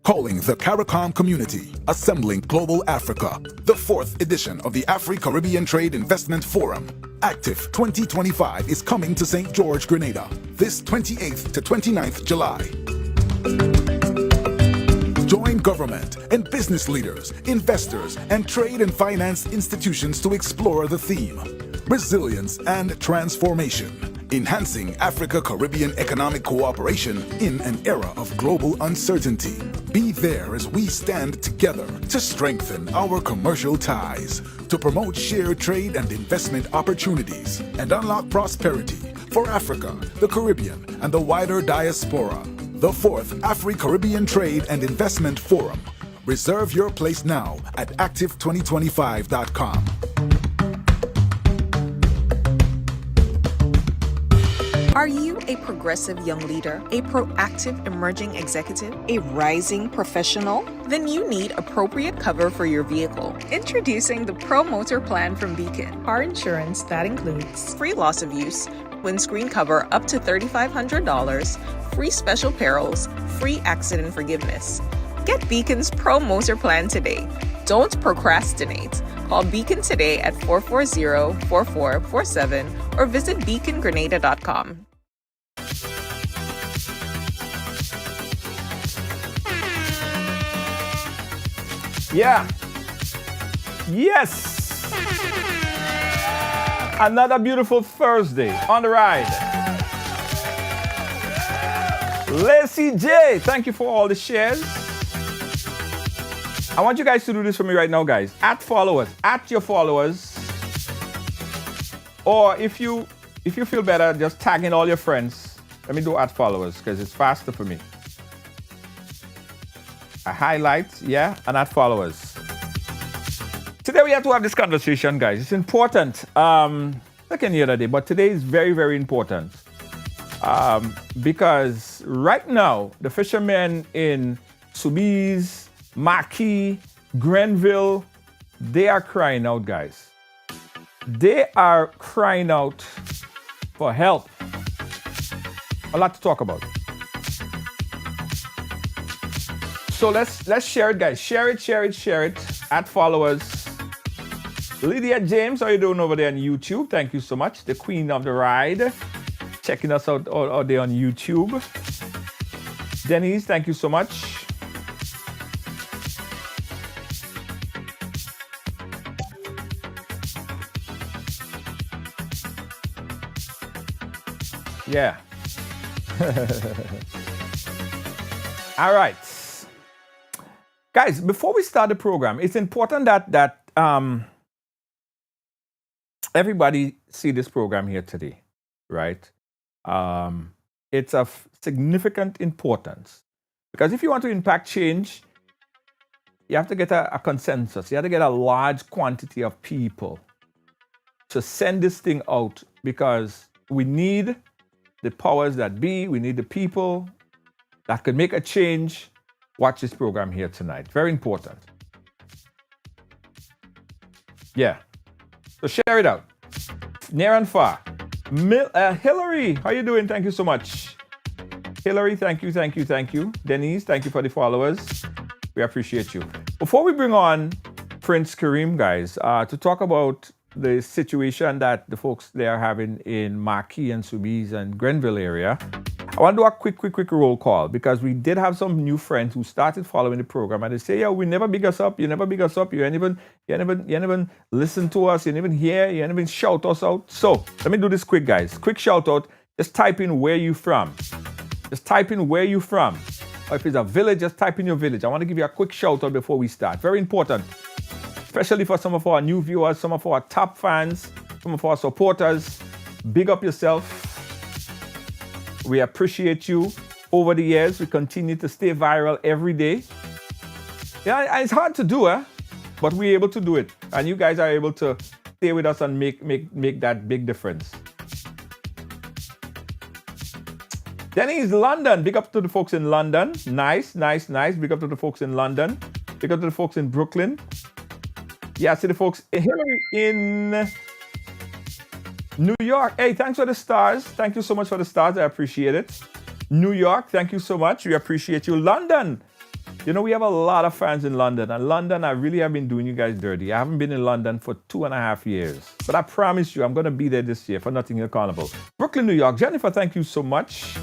Calling the CARICOM community, assembling global Africa, the 4th edition of the Afri-Caribbean Trade Investment Forum. Active 2025 is coming to St. George, Grenada, this 28th to 29th July. Join government and business leaders, investors, and trade and finance institutions to explore the theme, resilience and transformation, enhancing Africa-Caribbean economic cooperation in an era of global uncertainty. Be there as we stand together to strengthen our commercial ties, to promote shared trade and investment opportunities, and unlock prosperity for Africa, the Caribbean, and the wider diaspora. The 4th Afri-Caribbean Trade and Investment Forum. Reserve your place now at active2025.com. Are you a progressive young leader, a proactive emerging executive, a rising professional? Then you need appropriate cover for your vehicle. Introducing the Pro Motor Plan from Beacon. Car insurance that includes free loss of use, windscreen cover up to $3,500, free special perils, free accident forgiveness. Get Beacon's Pro Motor Plan today. Don't procrastinate. Call Beacon today at 440-4447 or visit beacongrenada.com. Yeah. Yes. Another beautiful Thursday on the ride. Lacey J, thank you for all the shares. I want you guys to do this for me right now, guys. At your followers. Or if you feel better, just tag in all your friends. Let me do at followers because it's faster for me. A highlight, yeah, and at followers. Today we have to have this conversation, guys. It's important. Like any other day, but today is very, very important. Because right now, the fishermen in Soubise, Marquis, Grenville, they are crying out, guys. They are crying out for help. A lot to talk about. So let's share it, guys. Share it. At followers. Lydia James, how are you doing over there on YouTube? Thank you so much. The Queen of the Ride. Checking us out there on YouTube. Denise, thank you so much. Yeah. All right. Guys, before we start the program, it's important that everybody see this program here today, right? It's of significant importance because if you want to impact change, you have to get a consensus. You have to get a large quantity of people to send this thing out because we need the powers that be, we need the people that could make a change. Watch this program here tonight. Very important. Yeah. So share it out. Near and far. Hillary, how you doing? Thank you so much. Hillary, thank you. Denise, thank you for the followers. We appreciate you. Before we bring on Prince Kareem, guys, to talk about the situation that the folks there are having in Marquis and Soubise and Grenville area, I want to do a quick roll call because we did have some new friends who started following the program and they say, yeah, we never big us up, you never even listen to us, you never hear, you never shout us out. So let me do this quick, guys. Quick shout out. Just type in where you from. Or if it's a village, just type in your village. I want to give you a quick shout out before we start. Very important. Especially for some of our new viewers, some of our top fans, some of our supporters. Big up yourself. We appreciate you. Over the years, we continue to stay viral every day. Yeah, it's hard to do, but we're able to do it. And you guys are able to stay with us and make that big difference. Denny's London. Big up to the folks in London. Nice. Big up to the folks in London. Big up to the folks in Brooklyn. Yeah, see the folks here in New York. Hey, thanks for the stars. Thank you so much for the stars. I appreciate it. New York, thank you so much. We appreciate you. London. You know, we have a lot of fans in London. And London, I really have been doing you guys dirty. I haven't been in London for 2.5 years. But I promise you, I'm going to be there this year for Notting Hill Carnival. Brooklyn, New York. Jennifer, thank you so much.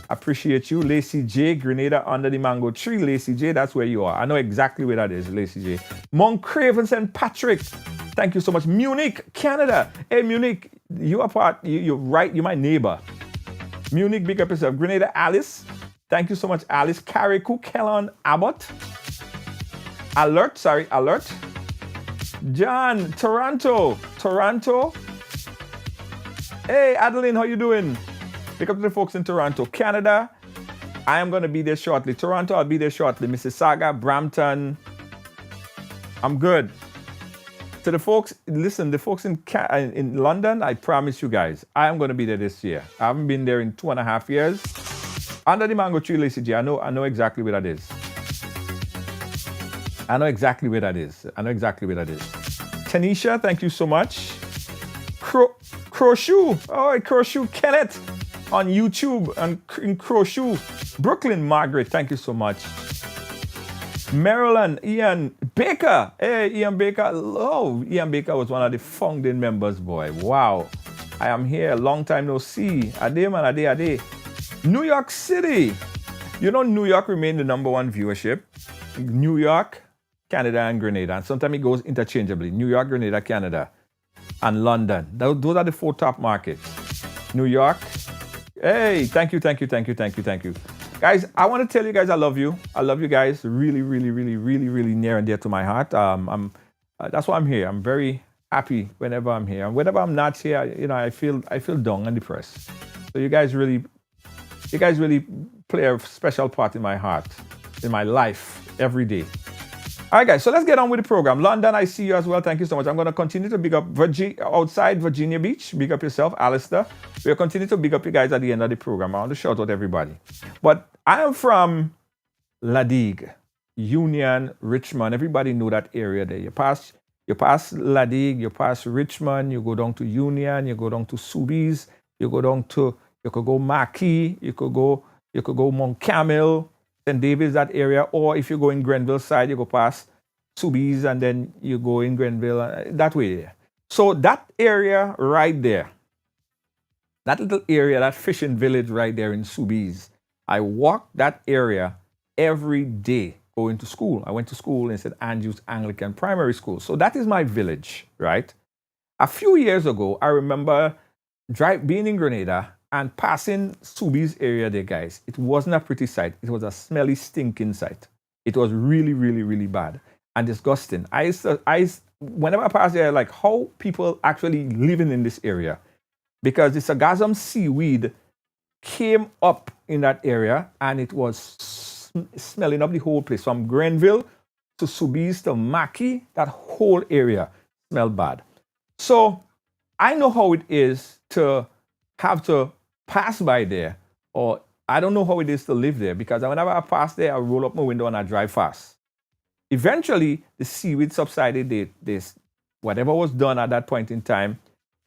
Appreciate you. Lacey J, Grenada under the mango tree. Lacey J, that's where you are. I know exactly where that is, Lacey J. Moncraven St. Patrick. Thank you so much. Munich, Canada. Hey, Munich, you're right. You're my neighbor. Munich, big up yourself. Grenada, Alice. Thank you so much, Alice. Carrie Cook, Helen Abbott. Alert. John, Toronto. Hey, Adeline, how you doing? Pick up to the folks in Toronto. Canada, I am going to be there shortly. Toronto, I'll be there shortly. Mississauga, Brampton. I'm good. To the folks, listen, the folks in London, I promise you guys, I am going to be there this year. I haven't been there in 2.5 years. Under the mango tree, Lacey J, I know exactly where that is. Tanisha, thank you so much. Croshoe, Croshoe Kenneth on YouTube and in Croshoe. Brooklyn, Margaret, thank you so much. Maryland, Ian Baker. Hey, Ian Baker. Oh, Ian Baker was one of the founding members, boy. Wow. I am here. Long time no see. Ade, man, ade. New York City. You know, New York remained the #1 viewership. New York, Canada, and Grenada. And sometimes it goes interchangeably. New York, Grenada, Canada, and London. Those are the 4 top markets. New York. Hey, thank you. Guys, I want to tell you guys I love you. I love you guys really, really, really, really, really near and dear to my heart. That's why I'm here. I'm very happy whenever I'm here. And whenever I'm not here, you know, I feel down and depressed. So you guys really play a special part in my heart, in my life, every day. All right, guys, so let's get on with the program. London, I see you as well. Thank you so much. I'm going to continue to big up outside Virginia Beach. Big up yourself, Alistair. We'll continue to big up you guys at the end of the program. I want to shout out everybody. But I am from La Digue, Union, Richmond. Everybody know that area there. You pass La Digue, you pass Richmond, you go down to Union, you go down to Soubise, you could go Marquis, you could go Mount Camel, St. David's, that area. Or if you go in Grenville side, you go past Soubise and then you go in Grenville, that way there. So that area right there, that little area, that fishing village right there in Soubise, I walk that area every day going to school. I went to school in St. Andrew's Anglican Primary School. So that is my village, right? A few years ago, I remember being in Grenada and passing Soubise area there, guys. It wasn't a pretty sight. It was a smelly, stinking sight. It was really, really, really bad and disgusting. Whenever I pass there, like how people actually living in this area, because the Sagazam seaweed came up in that area and it was smelling up the whole place. From Grenville to Soubise to Marquis, that whole area smelled bad. So I know how it is to have to pass by there, or I don't know how it is to live there, because whenever I pass there, I roll up my window and I drive fast. Eventually, the seaweed subsided. Whatever was done at that point in time,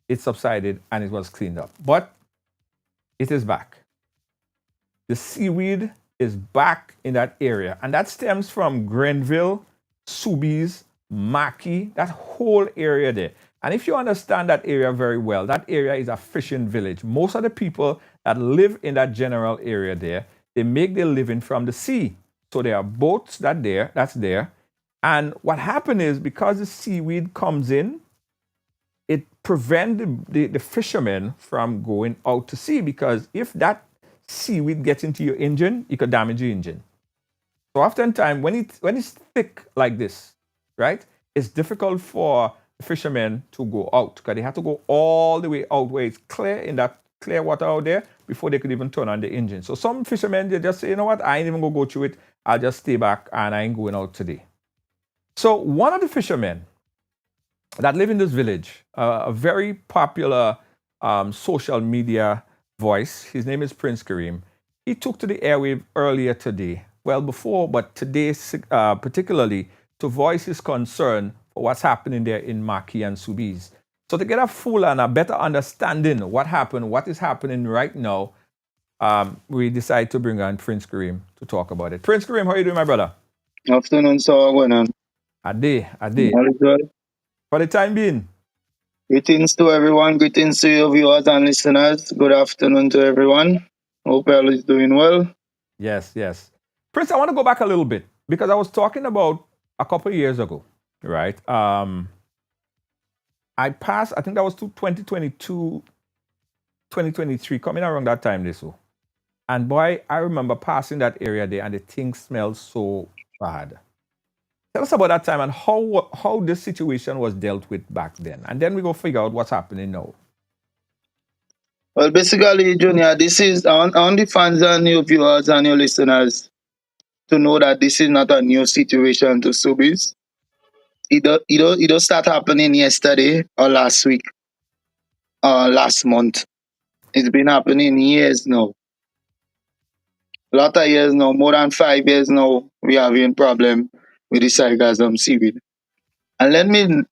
it subsided and it was cleaned up. But it is back. The seaweed is back in that area. And that stems from Grenville, Soubise, Marquis, that whole area there. And if you understand that area very well, that area is a fishing village. Most of the people that live in that general area there, they make their living from the sea. So there are boats that's there. And what happened is, because the seaweed comes in, it prevents the fishermen from going out to sea, because if that seaweed gets into your engine, it could damage your engine. So oftentimes when it's thick like this, right, it's difficult for fishermen to go out, because they have to go all the way out where it's clear, in that clear water out there, before they could even turn on the engine. So some fishermen, they just say, you know what, I ain't even gonna go through it. I'll just stay back and I ain't going out today. So one of the fishermen that live in this village, a very popular social media voice, his name is Prince Kareem. He took to the airwave earlier today, well before, but today particularly, to voice his concern for what's happening there in Marquis and Soubise. So to get a full and a better understanding of what is happening right now, we decided to bring on Prince Kareem to talk about it. Prince Kareem, how are you doing, my brother? Afternoon, sir. What's going on? A day. All is well. For the time being. Greetings to everyone. Greetings to your viewers and listeners. Good afternoon to everyone. Hope all is doing well. Yes, yes. Prince, I want to go back a little bit because I was talking about a couple of years ago, right? I passed, I think that was 2022, 2023, coming around that time this so. And boy, I remember passing that area there and the thing smelled so bad. Tell us about that time and how this situation was dealt with back then. And then we go figure out what's happening now. Well, basically, Junior, this is on the fans and your viewers and your listeners to know that this is not a new situation to Soubise. It don't start happening yesterday or last week or last month. It's been happening years now. A lot of years now, more than 5 years now, we having problem with the sargassum seaweed. And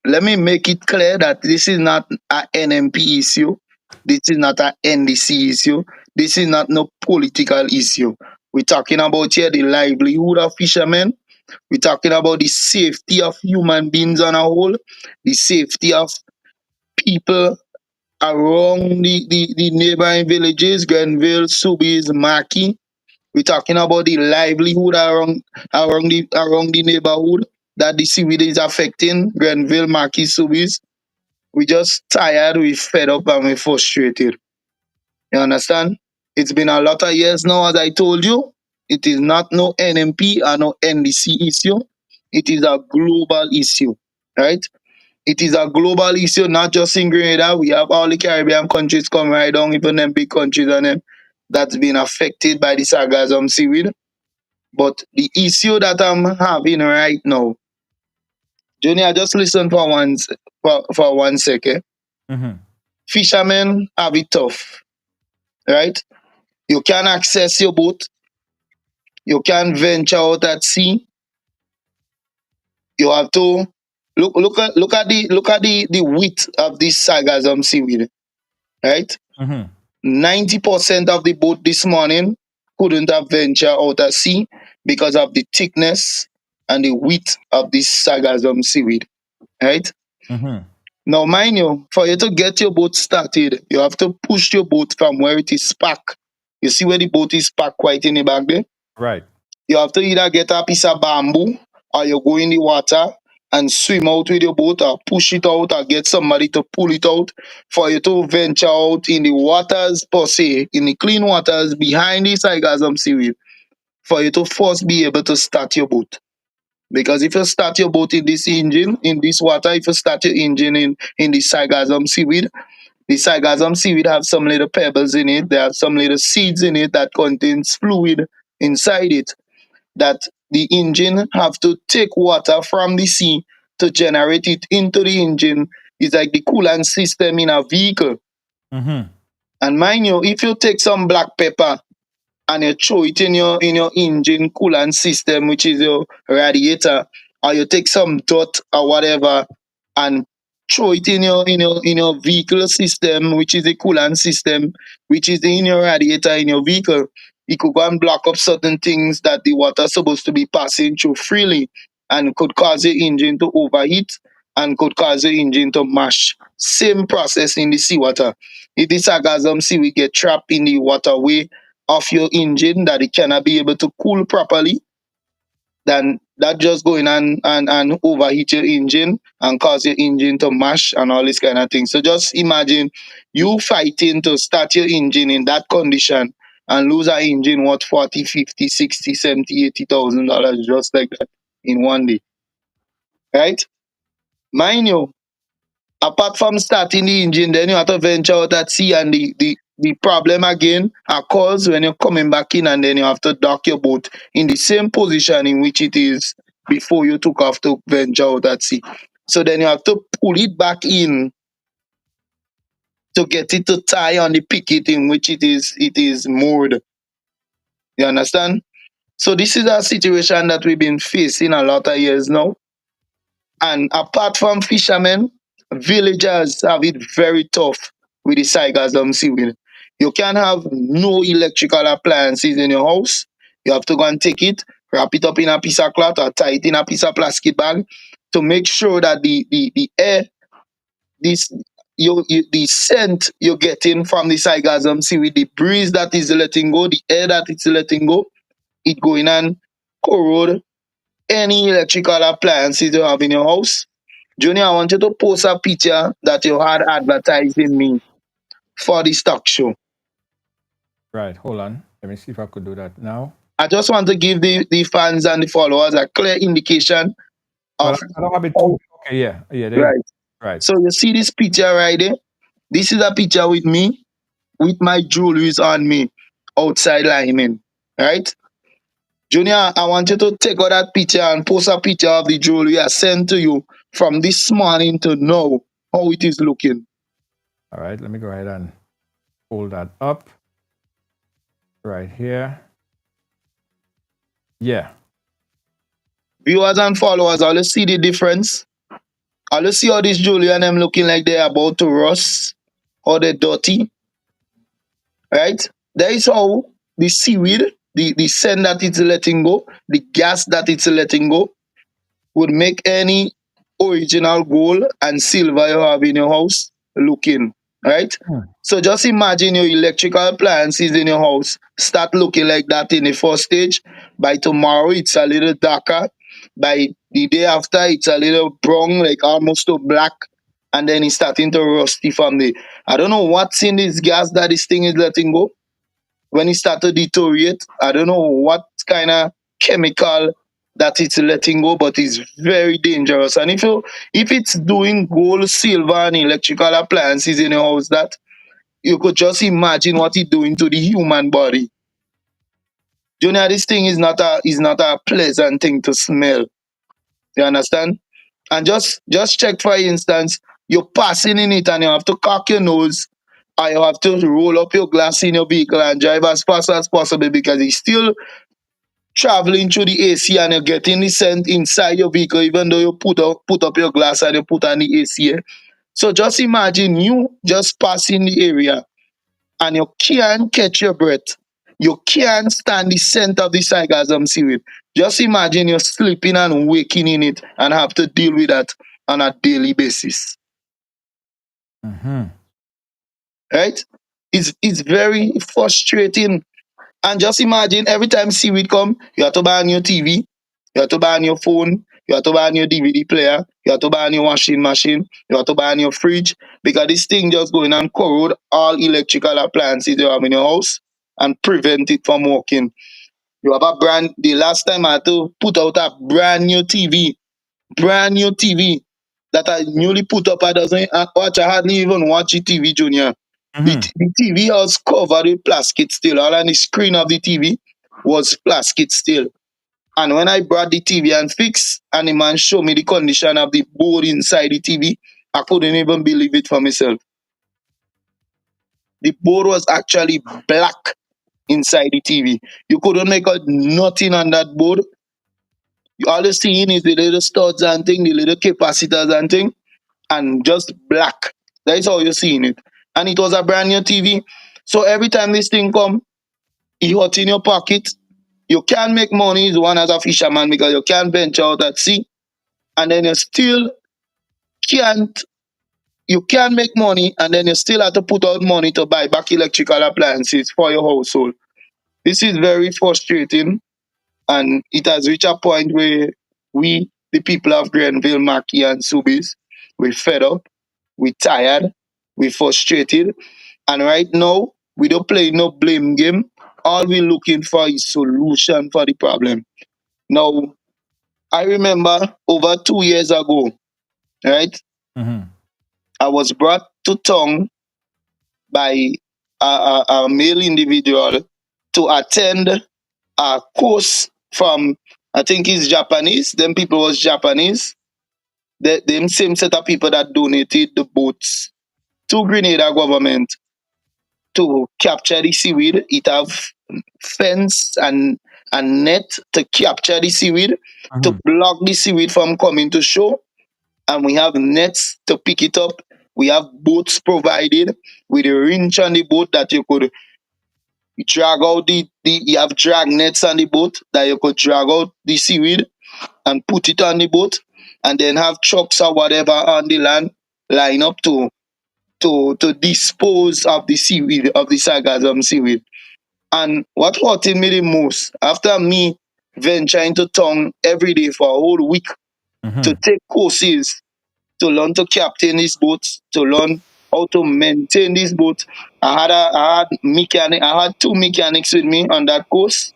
let me make it clear that this is not a NMP issue. This is not a NDC issue. This is not no political issue. We're talking about here the livelihood of fishermen. We're talking about the safety of human beings on a whole, the safety of people around the neighboring villages, Grenville, Soubise, Marquis. We're talking about the livelihood around the neighborhood that the seaweed is affecting, Grenville, Marquis, Soubise. We just tired, we fed up, and we frustrated. You understand? It's been a lot of years now, as I told you. It is not no NMP or no NDC issue. It is a global issue, right? It is a global issue, not just in Grenada. We have all the Caribbean countries come right down, even them big countries and them that's been affected by the sargassum seaweed. But the issue that I'm having right now, Junior, just listen for 1 second. Mm-hmm. Fishermen have it tough, right? You can access your boat, you can venture out at sea. You have to look at the width of this sargassum seaweed, right? Mm-hmm. 90% of the boat this morning couldn't have ventured out at sea because of the thickness and the width of this sargassum seaweed, right? Mm-hmm. Now, mind you, for you to get your boat started, you have to push your boat from where it is parked. You see where the boat is parked quite in the back there? Right. You have to either get a piece of bamboo or you go in the water and swim out with your boat or push it out or get somebody to pull it out for you to venture out in the waters per se, in the clean waters behind the sargassum seaweed for you to first be able to start your boat. Because if you start your boat in this engine, in this water, if you start your engine in the sargassum seaweed have some little pebbles in it, there have some little seeds in it that contains fluid inside it that the engine have to take water from the sea to generate it into the engine. It's like the coolant system in a vehicle. Mm-hmm. And mind you, if you take some black pepper and you throw it in your engine coolant system, which is your radiator, or you take some dirt or whatever and throw it in your vehicle system, which is the coolant system, which is in your radiator in your vehicle, it could go and block up certain things that the water is supposed to be passing through freely and could cause the engine to overheat and could cause the engine to mash. Same process in the seawater. If the sargassum sea we get trapped in the waterway of your engine that it cannot be able to cool properly, then that just go in and overheat your engine and cause your engine to mash and all this kind of thing. So just imagine you fighting to start your engine in that condition and lose an engine worth 40, 50, 60, 70, $80,000 just like that in one day. Right? Mind you, apart from starting the engine, then you have to venture out at sea and the problem again occurs when you're coming back in and then you have to dock your boat in the same position in which it is before you took off to venture out at sea. So then you have to pull it back in to get it to tie on the picket in which it is moored. You understand? So this is a situation that we've been facing a lot of years now. And apart from fishermen, villagers have it very tough with the sargassum seaweed. You can have no electrical appliances in your house. You have to go and take it. wrap it up in a piece of cloth or tie it in a piece of plastic bag to make sure that the air, this the scent you're getting from the sargassum seaweed, the breeze that is letting go, the air that it's letting go, it go in and corrode any electrical appliances you have in your house. Junior, I want you to post a picture that you had advertising me for the stock show. Right, hold on. Let me see if I could do that now. I just want to give the fans and the followers a clear indication Well, of I don't have it how, too. Okay, yeah, there you go. right. Right. So you see this picture right there? This is a picture with me, with my jewelries on me, outside Lyman. Right? Junior, I want you to take out that picture and post a picture of the jewelry I sent to you from this morning to now how it is looking. All right, let me go ahead and hold that up right here. Yeah. Viewers and followers, all you see the difference? All you see how this jewelry and them looking like they're about to rust or they're dirty? Right? That is how the seaweed, the scent that it's letting go, the gas that it's letting go, would make any original gold and silver you have in your house looking, right? So just imagine your electrical appliances in your house start looking like that in the first stage. By tomorrow, it's a little darker. By the day after, it's a little brown, like almost to black. And then it's starting to rusty from there. I don't know what's in this gas that this thing is letting go. When it start to deteriorate, I don't know what kind of chemical that it's letting go, but it's very dangerous. And if it's doing gold, silver, and electrical appliances in your house, that you could just imagine what it's doing to the human body. Junior, this thing is not a pleasant thing to smell. You understand? And just check, for instance, you're passing in it and you have to cock your nose, or you have to roll up your glass in your vehicle and drive as fast as possible because it's still traveling through the AC and you're getting the scent inside your vehicle, even though you put up your glass and you put on the AC. So just imagine you just passing the area and you can't catch your breath. You can't stand the scent of the sargassum seaweed. Just imagine you're sleeping and waking in it and have to deal with that on a daily basis. Right? It's very frustrating. And just imagine every time seaweed come, you have to buy a new TV, you have to buy a new phone, you have to buy a new DVD player, you have to buy a new washing machine, you have to buy a new fridge, because this thing just going and corrode all electrical appliances you have in your house and prevent it from working. You have the last time I had to put out a brand new TV that I newly put up. I doesn't watch, I hardly even watch the TV, Junior. The TV was covered with plastic still. All on the screen of the TV was plastic still. And when I brought the TV and fixed, and the man showed me the condition of the board inside the TV, I couldn't even believe it for myself. The board was actually black inside the TV. You couldn't make out nothing on that board. All you're seeing is the little studs and thing, the little capacitors and thing, and just black. That's how you're seeing it. And it was a brand new TV. So every time this thing come, it hot in your pocket. You can't make money as one as a fisherman because you can't venture out at sea. And then you still can't you can make money, and then you still have to put out money to buy back electrical appliances for your household. This is very frustrating, and it has reached a point where we, the people of Grenville, Marquis, and Soubise, we're fed up, we're tired, we're frustrated, and right now we don't play no blame game. All we're looking for is solution for the problem. Now, I remember over 2 years ago, right? I was brought to town by a male individual to attend a course from, I think he's Japanese. Them people was Japanese. Them same set of people that donated the boats to Grenada government to capture the seaweed. It have fence and net to capture the seaweed, to block the seaweed from coming to shore. And we have nets to pick it up. We have boats provided with a winch on the boat that you could You drag out you have drag nets on the boat that you could drag out the seaweed and put it on the boat, and then have trucks or whatever on the land line up to dispose of the seaweed, of the sargassum seaweed. And what hurted me the most, after me venturing to town every day for a whole week to take courses, to learn to captain these boats, to learn how to maintain these boats. I had two mechanics with me on that course,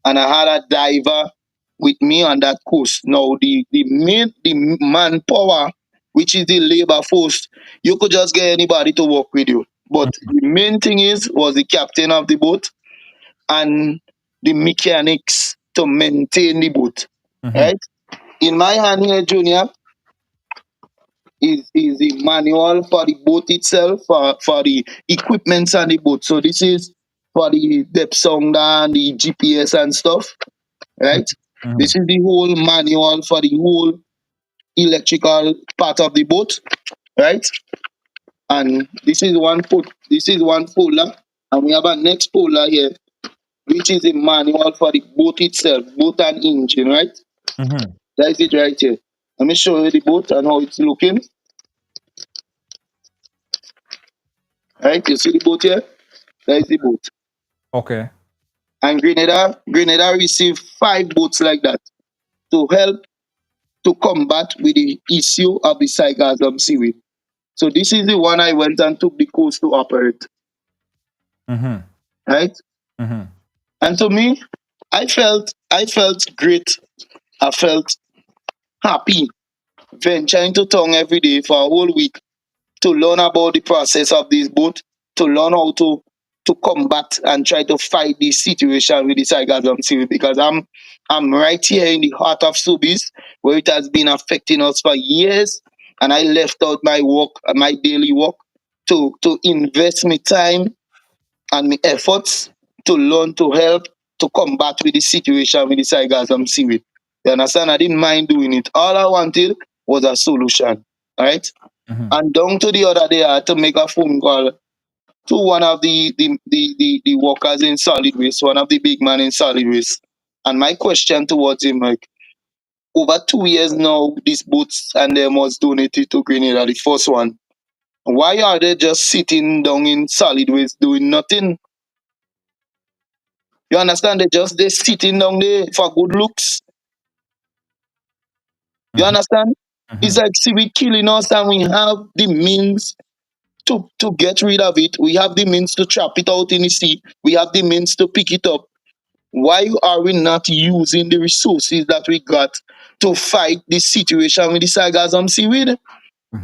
and I had a diver with me on that course. Now the manpower, which is the labor force, you could just get anybody to work with you. But the main thing was the captain of the boat and the mechanics to maintain the boat. Right? In my hand here, Junior, is the manual for the boat itself, for the equipments on the boat. So this is for the depth sounder and the GPS and stuff, right? This is the whole manual for the whole electrical part of the boat, right? And this is one folder, and we have a next folder here, which is a manual for the boat itself, boat and engine, right? That is it right here. Let me show you the boat and how it's looking. Right, you see the boat here? That is the boat. Okay. And Grenada received 5 boats like that to help to combat with the issue of the sargassum seaweed. So this is the one I went and took the course to operate. Right? And to me, I felt great. I felt happy venturing to town every day for a whole week to learn about the process of this boat, to learn how to combat and try to fight this situation with the sargassum seaweed, because I'm right here in the heart of Soubise, where it has been affecting us for years, and I left out my work, my daily work, to invest my time and my efforts to learn to help to combat with the situation with the sargassum seaweed. You understand? I didn't mind doing it. All I wanted was a solution. All right. And down to the other day, I had to make a phone call to one of the workers in solid waste, one of the big man in solid waste. And my question towards him, like, over 2 years now, these boats and them was donated to Grenada, the first one. Why are they just sitting down in solid waste doing nothing? You understand? They sitting down there for good looks. You understand? It's like, see, we killing us and we have the means to get rid of it. We have the means to trap it out in the sea. We have the means to pick it up. Why are we not using the resources that we got to fight this situation with the sargassum seaweed?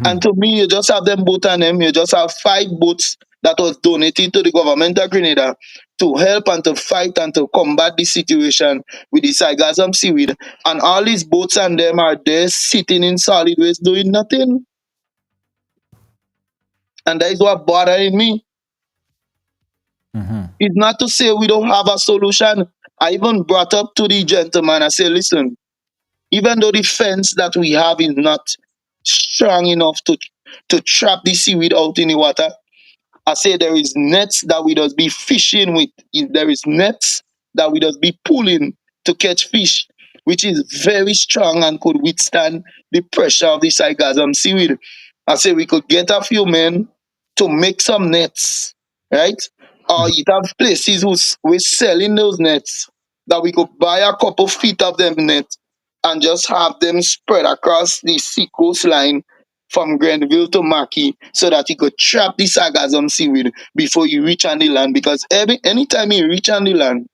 And to me, you just have them boat and them. You just have 5 boats that was donated to the government of Grenada to help and to fight and to combat the situation with the sargassum seaweed. And all these boats and them are there sitting in solid waste doing nothing. And that is what bothering me. It's not to say we don't have a solution. I even brought up to the gentleman, I said, listen, even though the fence that we have is not strong enough to trap the seaweed out in the water, I say there is nets that we just be fishing with. There is nets that we just be pulling to catch fish, which is very strong and could withstand the pressure of the sargassum seaweed. I say we could get a few men to make some nets, right? Or you have places who's we're selling those nets that we could buy a couple feet of them nets and just have them spread across the sea coastline from Grenville to Marquis, so that you could trap the sargassum seaweed before you reach on the land. Because anytime you reach on the land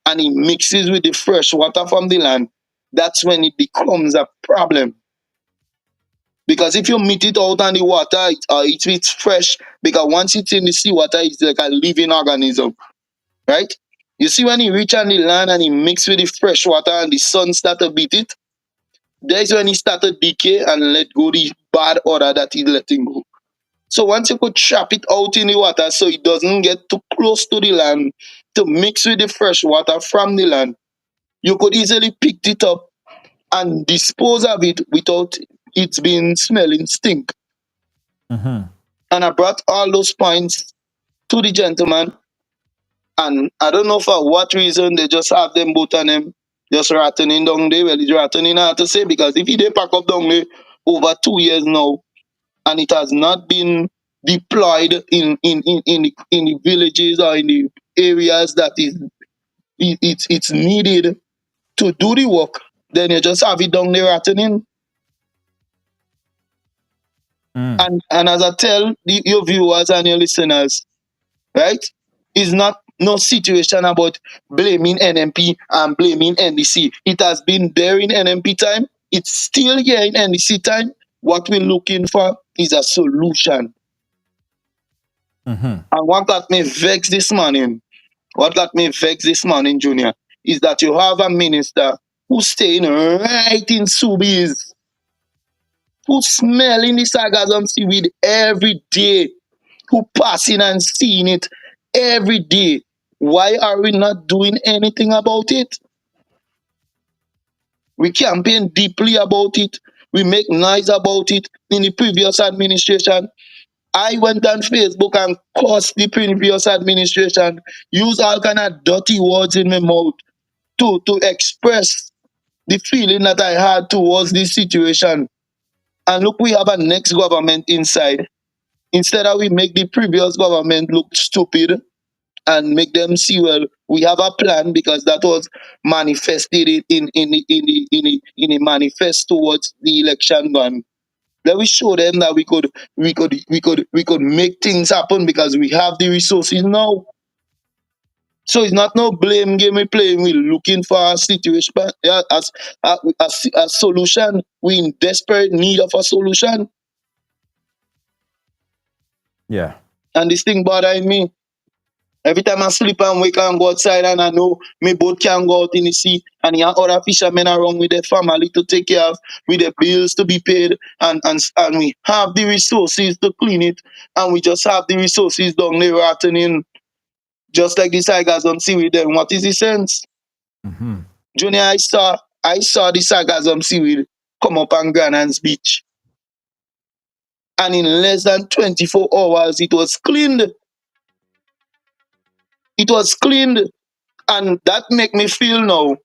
and it mixes with the fresh water from the land, that's when it becomes a problem. Because if you meet it out on the water, it's fresh. Because once it's in the seawater, it's like a living organism, right? You see, when you reach on the land and it mix with the fresh water and the sun start to beat it, there's when it start to decay and let go the bad odor that is letting go. So once you could trap it out in the water so it doesn't get too close to the land to mix with the fresh water from the land, you could easily pick it up and dispose of it without it being smelling stink. And I brought all those points to the gentleman, And I don't know for what reason they just have them both on them just rattening down there. Well, it's rattening hard to say because if they pack up down there over 2 years now and it has not been deployed in the villages or in the areas that it's needed to do the work, then you just have it down there rattening. And as I tell your viewers and your listeners, right? It's not no situation about blaming NMP and blaming NDC. It has been there in NMP time. It's still here in NDC time. What we're looking for is a solution. And what got me vexed this morning, Junior, is that you have a minister who's staying right in Soubise, who's smelling the sargassum seaweed every day, who passing and seeing it every day. Why are we not doing anything about it? We campaign deeply about it. We make noise about it. In the previous administration, I went on Facebook and cursed the previous administration, use all kind of dirty words in my mouth to express the feeling that I had towards this situation. And look, we have a next government inside. Instead of we make the previous government look stupid and make them see, well, we have a plan because that was manifested in a manifest towards the election gun. Let we show them that we could make things happen because we have the resources now. So it's not no blame game we playing. We're looking for a situation, as a solution. We're in desperate need of a solution. Yeah. And this thing bothering me. Every time I sleep and wake and go outside and I know my boat can go out in the sea and you have other fishermen around with their family to take care of, with their bills to be paid, and we have the resources to clean it, and we just have the resources down there rotting just like the sargassum seaweed. Then what is the sense? Junior, I saw the sargassum seaweed come up on Granan's beach. And in less than 24 hours it was cleaned. It was cleaned. And that make me feel now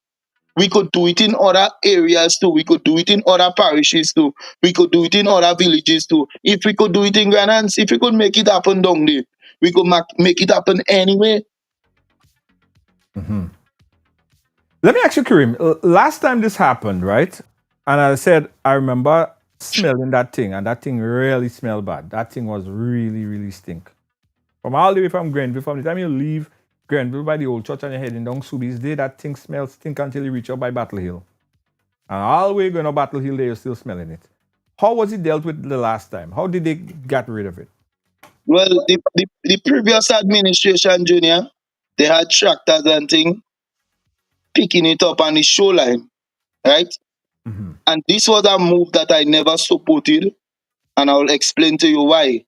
we could do it in other areas too. We could do it in other parishes too. We could do it in other villages too. If we could do it in Granans, if we could make it happen down there, we could make it happen anyway. Let me ask you, Kareem. Last time this happened, right? And I said, I remember smelling that thing, and that thing really smelled bad. That thing was really, really stink. From all the way from Grenville, from the time you leave Grenville by the old church and you're heading down Soubise, there that thing smells stink until you reach up by Battle Hill. And all the way going to Battle Hill, there you're still smelling it. How was it dealt with the last time? How did they get rid of it? Well, the previous administration, Junior, they had tractors and thing picking it up on the shoreline, right? And this was a move that I never supported, and I will explain to you why.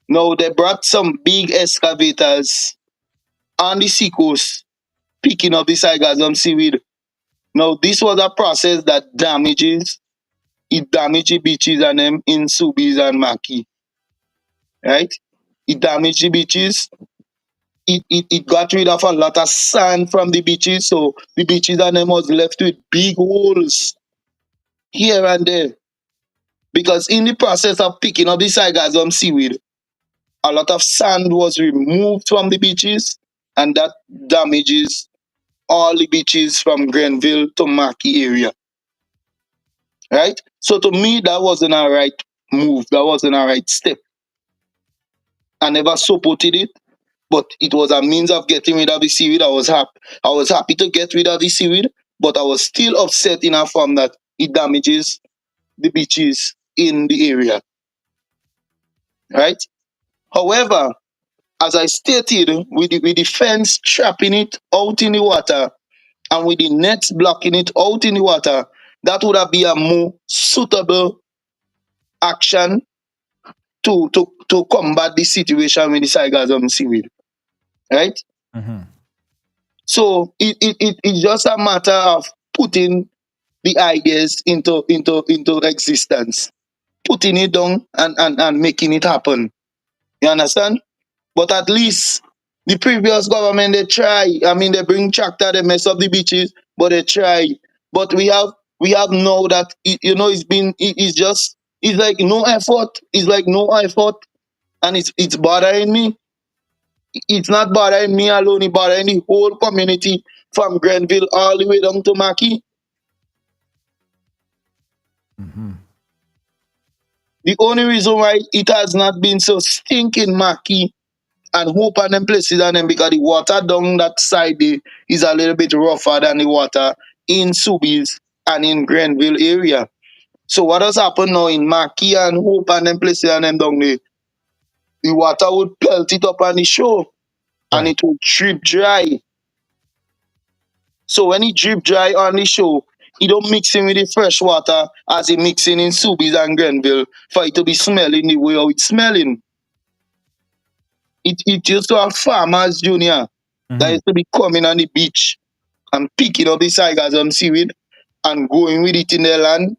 Now, they brought some big excavators on the seacoast picking up the sargassum seaweed. Now, this was a process that damages the beaches and them in Soubise and Marquis, right? It damaged the beaches. It got rid of a lot of sand from the beaches, so the beaches and them was left with big holes here and there. Because in the process of picking up the sargassum seaweed, a lot of sand was removed from the beaches, and that damages all the beaches from Grenville to Marquis area. Right? So to me, that wasn't a right move. That wasn't a right step. I never supported it, but it was a means of getting rid of the seaweed. I was happy to get rid of the seaweed, but I was still upset in a form that it damages the beaches in the area. Right? However, as I stated, with the fence trapping it out in the water and with the nets blocking it out in the water, that would have been a more suitable action to combat the situation with the sargassum seaweed. Right? So it's just a matter of putting the ideas into existence, putting it down and making it happen. You understand? But at least The previous government they try. I mean, they bring tractor, they mess up the beaches, but they try. But we have now that it's like no effort. It's like no effort, and it's bothering me. It's not bothering me alone. It's bothering the whole community from Grenville all the way down to Marquis. The only reason why it has not been so stinking Marquis and Hope and them places and them because the water down that side there is a little bit rougher than the water in Soubise and in Grenville area. So what has happened now in Marquis and Hope and them places and them down there, the water would pelt it up on the shore and Right. it would drip dry. So when it drip dry on the shore, it don't mix in with the fresh water as it mixing in Soubise and Grenville for it to be smelling the way how it's smelling. It used to have farmers, Junior, that used to be coming on the beach and picking up the sargassum seaweed and going with it in their land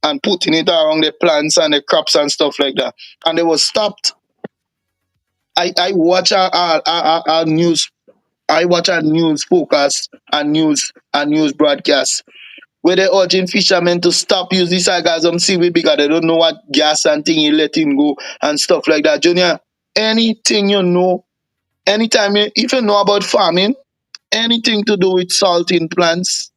and putting it around the plants and the crops and stuff like that. And they were stopped. I watch our news. I watch a news focus and news broadcast where they urging fishermen to stop using sargassum seaweed because they don't know what gas and thing you letting go and stuff like that. Junior, anything you know, anytime if you know about farming, anything to do with salting plants,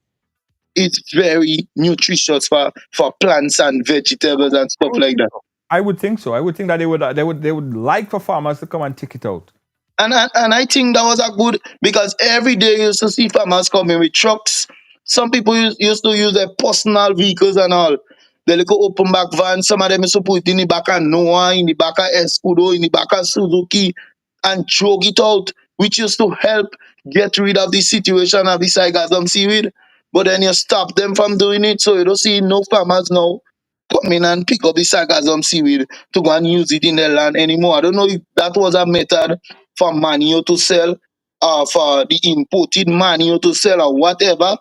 it's very nutritious for plants and vegetables and stuff like that. I would think so. I would think that they would like for farmers to come and take it out. And I think that was a good because every day you used to see farmers coming with trucks. Some people used to use their personal vehicles and all. The little open back van, some of them used to put it in the back of Noah, in the back of Escudo, in the back of Suzuki, and choke it out, which used to help get rid of the situation of the sargassum seaweed. But then you stop them from doing it, so you don't see no farmers now come in and pick up the sargassum seaweed to go and use it in their land anymore. I don't know if that was a method for manure to sell or for the imported manure to sell or whatever.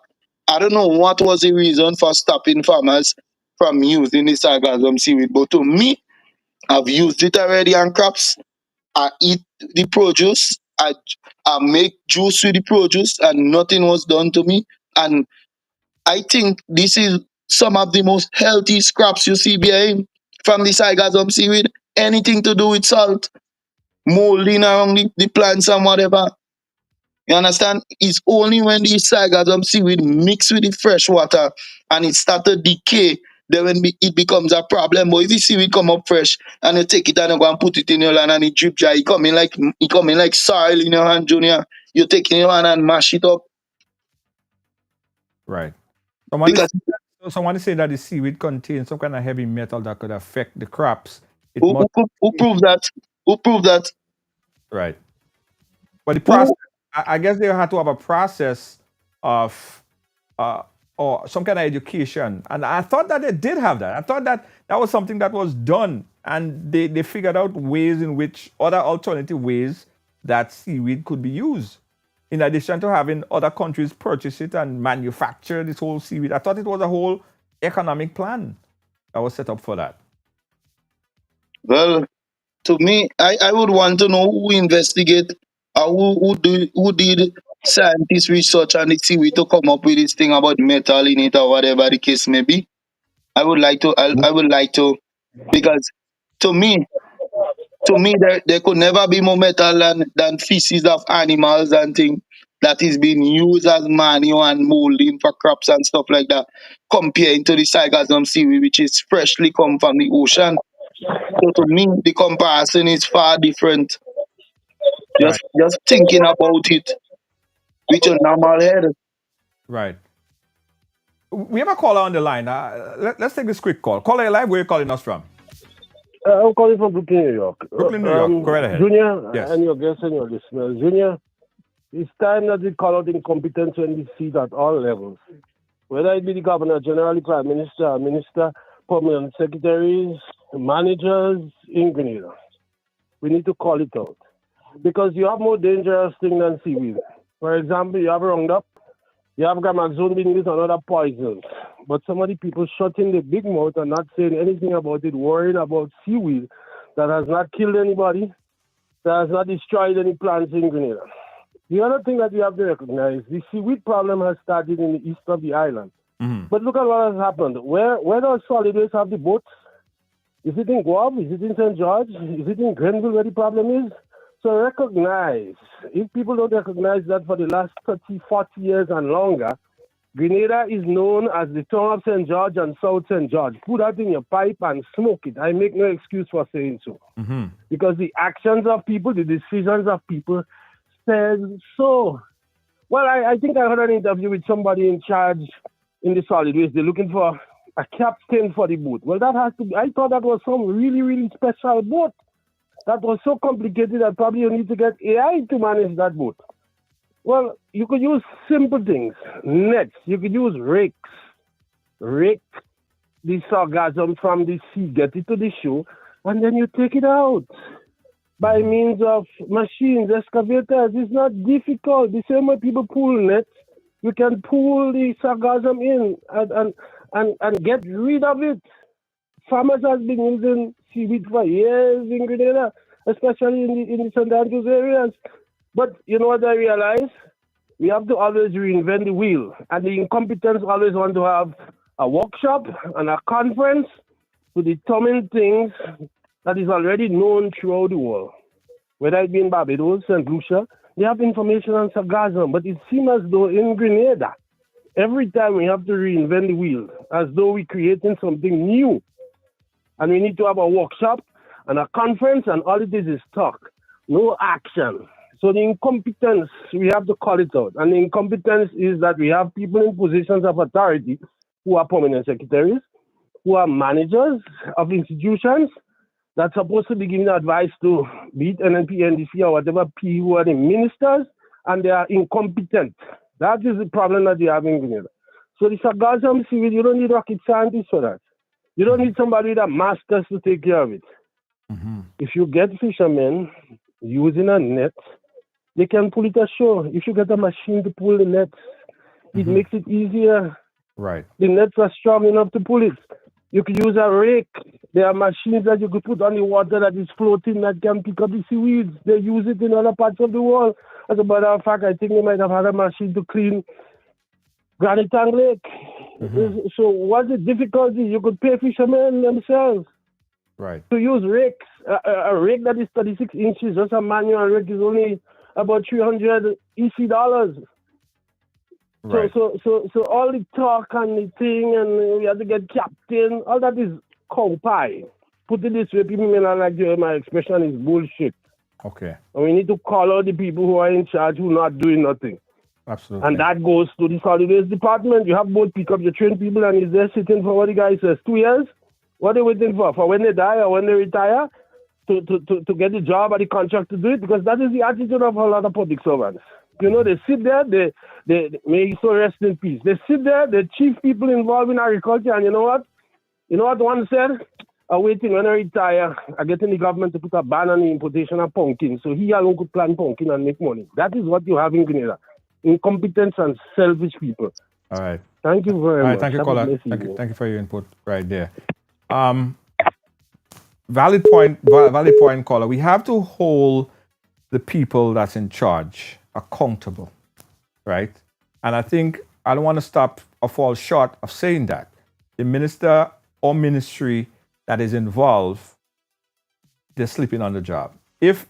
I don't know what was the reason for stopping farmers from using the sargassum seaweed. But to me, I've used it already on crops. I eat the produce. I make juice with the produce and nothing was done to me. And I think this is some of the most healthy scraps you see behind from the sargassum seaweed. Anything to do with salt, molding around the plants and whatever. You understand? It's only when the sargassum seaweed mix with the fresh water and it start to decay, then when it becomes a problem. But if the seaweed come up fresh and you take it and you go and put it in your land and it drip dry, it coming like soil in your hand, Junior. You take it in your hand and mash it up. Right. Someone is, Because someone is saying that the seaweed contains some kind of heavy metal that could affect the crops. It who, must who proved that? Who proved that? right. But the process, Who I guess they had to have a process of or some kind of education. And I thought that they did have that. I thought that that was something that was done. And they figured out ways in which other alternative ways that seaweed could be used. In addition to having other countries purchase it and manufacture this whole seaweed, I thought it was a whole economic plan that was set up for that. Well, to me, I would want to know who investigate or who did scientist research on the seaweed to come up with this thing about metal in it or whatever the case may be. I would like to because to me there could never be more metal than feces of animals and things that is being used as manure and molding for crops and stuff like that, comparing to the sargassum seaweed which is freshly come from the ocean. So to me, the comparison is far different. Right, Just thinking about it with your normal head. right. We have a caller on the line. Let's take this quick call. Caller live, where are you calling us from? I'm calling from Brooklyn, New York. Brooklyn, New York. Go right ahead. Junior Yes. and your guests and your listeners. Junior, it's time that we call out incompetence when we see it at all levels. Whether it be the governor, general, the prime minister, minister, permanent secretaries, managers in Grenada. We need to call it out. Because you have more dangerous thing than seaweed. For example, you have Roundup, you have Gamaxone being used and other poisons. But some of the people shutting the big mouth and not saying anything about it, worried about seaweed that has not killed anybody, So has not destroyed any plants in Grenada. The other thing that we have to recognize, the seaweed problem has started in the east of the island. But look at what has happened. Where does solid waste have the boats? Is it in Guam? Is it in St. George? Is it in Grenville where the problem is? So recognize, if people don't recognize that for the last 30, 40 years and longer, Grenada is known as the town of St. George and South St. George. Put that in your pipe and smoke it. I make no excuse for saying so. Because the actions of people, the decisions of people says so. Well, I think I heard an interview with somebody in charge in the solid waste. They're looking for a captain for the boat. Well, that has to be, I thought that was some really, really special boat. That was so complicated that probably you need to get AI to manage that boat. Well, you could use simple things. Nets. You could use rakes. Rake the sargassum from the sea, get it to the shore, and then you take it out by means of machines, excavators. It's not difficult. The same way people pull nets, you can pull the sargassum in and get rid of it. Farmers have been using seaweed for years in Grenada, especially in the St. Andrews areas. But you know what I realize? We have to always reinvent the wheel. And the incompetents always want to have a workshop and a conference to determine things that is already known throughout the world. Whether it be in Barbados, St. Lucia, they have information on sargassum. But it seems as though in Grenada, every time we have to reinvent the wheel, as though we're creating something new. And we need to have a workshop and a conference, and all it is talk, no action. So the incompetence, we have to call it out. And the incompetence is that we have people in positions of authority who are permanent secretaries, who are managers of institutions that's supposed to be giving advice to be it NNP, NDC, or whatever P, who are the ministers, and they are incompetent. That is the problem that we have in Grenada. So the sargassum seaweed, you don't need rocket scientists for that. You don't need somebody with a master's to take care of it. If you get fishermen using a net, they can pull it ashore. If you get a machine to pull the nets, it makes it easier. Right. The nets are strong enough to pull it. You could use a rake. There are machines that you could put on the water that is floating that can pick up the seaweeds. They use it in other parts of the world. As a matter of fact, I think they might have had a machine to clean Granite Tank Lake. So what's the difficulty? You could pay fishermen themselves. Right. To use rakes. A rake that is 36 inches, just a manual rake, is only about $300 EC dollars. Right. So all the talk and the thing, and we have to get captain, all that is cow pie. Put it this way, people may not like to hear my expression, is bullshit. Okay. And we need to call out the people who are in charge who are not doing nothing. Absolutely. And that goes to the solid waste department. You have both pick up your trained people, and is there sitting for what the guy says, 2 years? What are they waiting for? For when they die or when they retire? To get the job or the contract to do it? Because that is the attitude of a lot of public servants. You know, they sit there, they may he so rest in peace. They sit there, the chief people involved in agriculture, and you know what? You know what one said? I'm waiting when I retire, I get in the government to put a ban on the importation of pumpkin, so he alone could plant pumpkin and make money. That is what you have in Grenada. Incompetence and selfish people. All right. Thank you very much. Thank you, Have a caller. blessed Thank you evening. for your input right there. Valid point, caller. We have to hold the people that's in charge accountable, right? And I think I don't want to stop or fall short of saying that the minister or ministry that is involved, they're sleeping on the job. If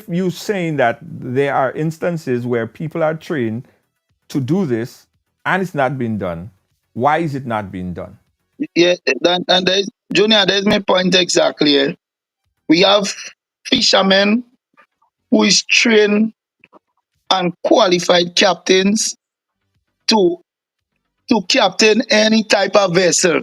you saying that there are instances where people are trained to do this and it's not being done, why is it not being done? Yeah, and there's Junior, there's my point exactly. We have fishermen who is trained and qualified captains to captain any type of vessel,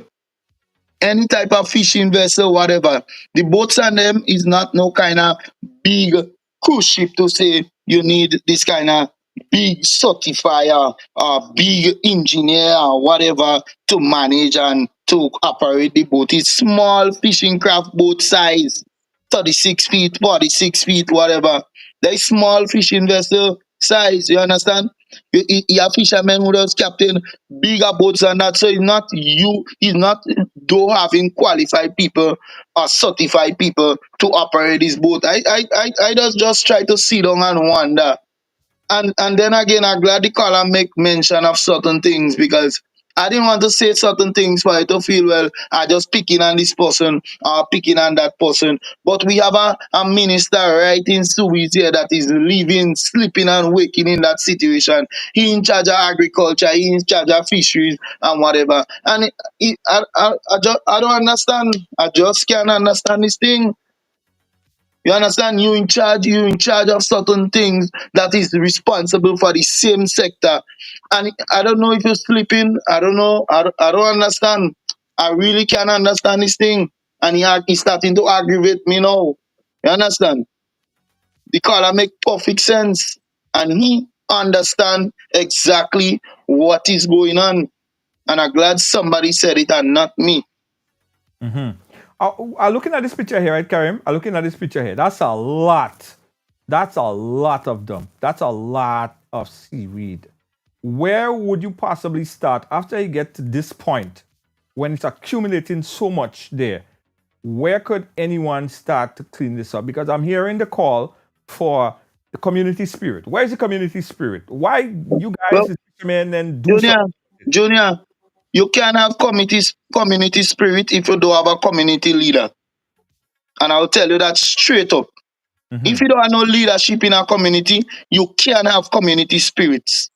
any type of fishing vessel, whatever. The boats on them is not no kind of big cruise ship to say you need this kind of big certifier or big engineer or whatever to manage and to operate the boat. It's small fishing craft boat size, 36 feet, 46 feet, whatever. They small fishing vessel size, you understand? You have fishermen who does captain bigger boats than that. So it's not though having qualified people or certified people to operate this boat. I just try to sit down and wonder. And then again, I'm glad the caller make mention of certain things because I didn't want to say certain things for it to feel well. I just picking on this person or picking on that person. But we have a minister right in Soubise here that is living, sleeping, and waking in that situation. He in charge of agriculture, he in charge of fisheries and whatever. And I don't understand. I just can't understand this thing. You understand? You in charge of certain things that is responsible for the same sector. And I don't know if you're sleeping. I don't know. I don't understand. I really can't understand this thing. And he's starting to aggravate me now. You understand? The caller make perfect sense. And he understand exactly what is going on. And I'm glad somebody said it and not me. I'm looking at this picture here, right, Karim? I'm looking at this picture here. That's a lot. That's a lot of them. That's a lot of seaweed. Where would you possibly start after you get to this point when it's accumulating so much there? Where could anyone start to clean this up? Because I'm hearing the call for the community spirit. Where's the community spirit? Why you guys Well, come in and do Junior, something? Junior, you can't have community spirit if you don't have a community leader. And I'll tell you that straight up. If you don't have no leadership in a community, you can't have community spirits.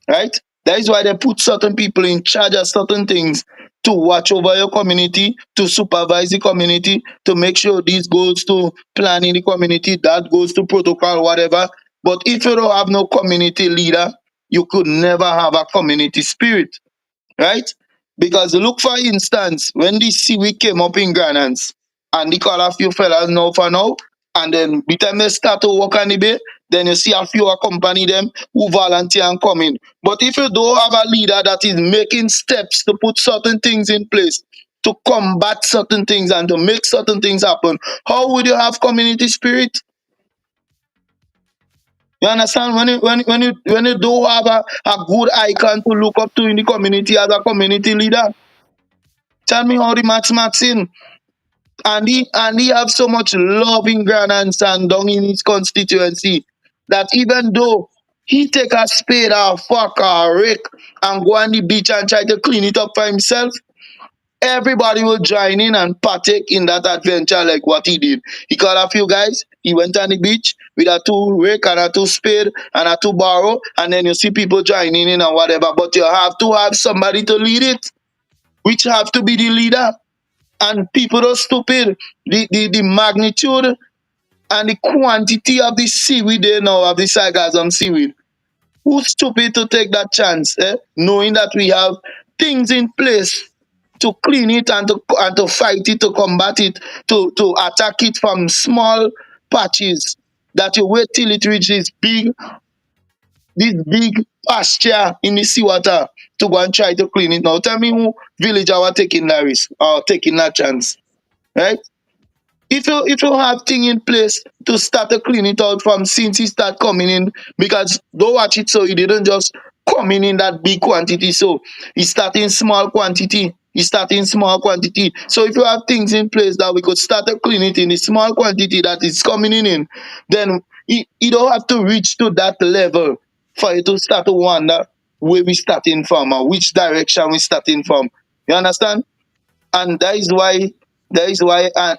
Right? That is why they put certain people in charge of certain things to watch over your community, to supervise the community, to make sure this goes to planning the community, that goes to protocol, whatever. But if you don't have no community leader, you could never have a community spirit, right? Because look, for instance, when the seaweed came up in Granans, and they call a few fellas now for now, and then by the time they start to work on the bay, then you see a few accompany them who volunteer and come in. But if you don't have a leader that is making steps to put certain things in place, to combat certain things and to make certain things happen, how would you have community spirit? You understand? When you don't have a good icon to look up to in the community as a community leader, tell me how the match in. And he have so much love in Granans and down in his constituency that even though he take a spade or a fork or a rake and go on the beach and try to clean it up for himself, everybody will join in and partake in that adventure like what he did. He called a few guys, he went on the beach with a two rake and a two spade and a two barrow, and then you see people joining in and whatever. But you have to have somebody to lead it, which have to be the leader. And people are stupid. The magnitude and the quantity of the seaweed they know, of the sargassum seaweed. Who's stupid to take that chance, knowing that we have things in place to clean it and to fight it, to combat it, to attack it from small patches, that you wait till it reaches this big pasture in the seawater to go and try to clean it. Now tell me who village are taking that risk or taking that chance, right? If you have thing in place to start to clean it out from since he start coming in, because don't watch it, so he didn't just come in that big quantity. So he start in small quantity. So if you have things in place that we could start to clean it in the small quantity that is coming in, then you don't have to reach to that level for you to start to wonder where we starting from or which direction we starting from. You understand? And that is why I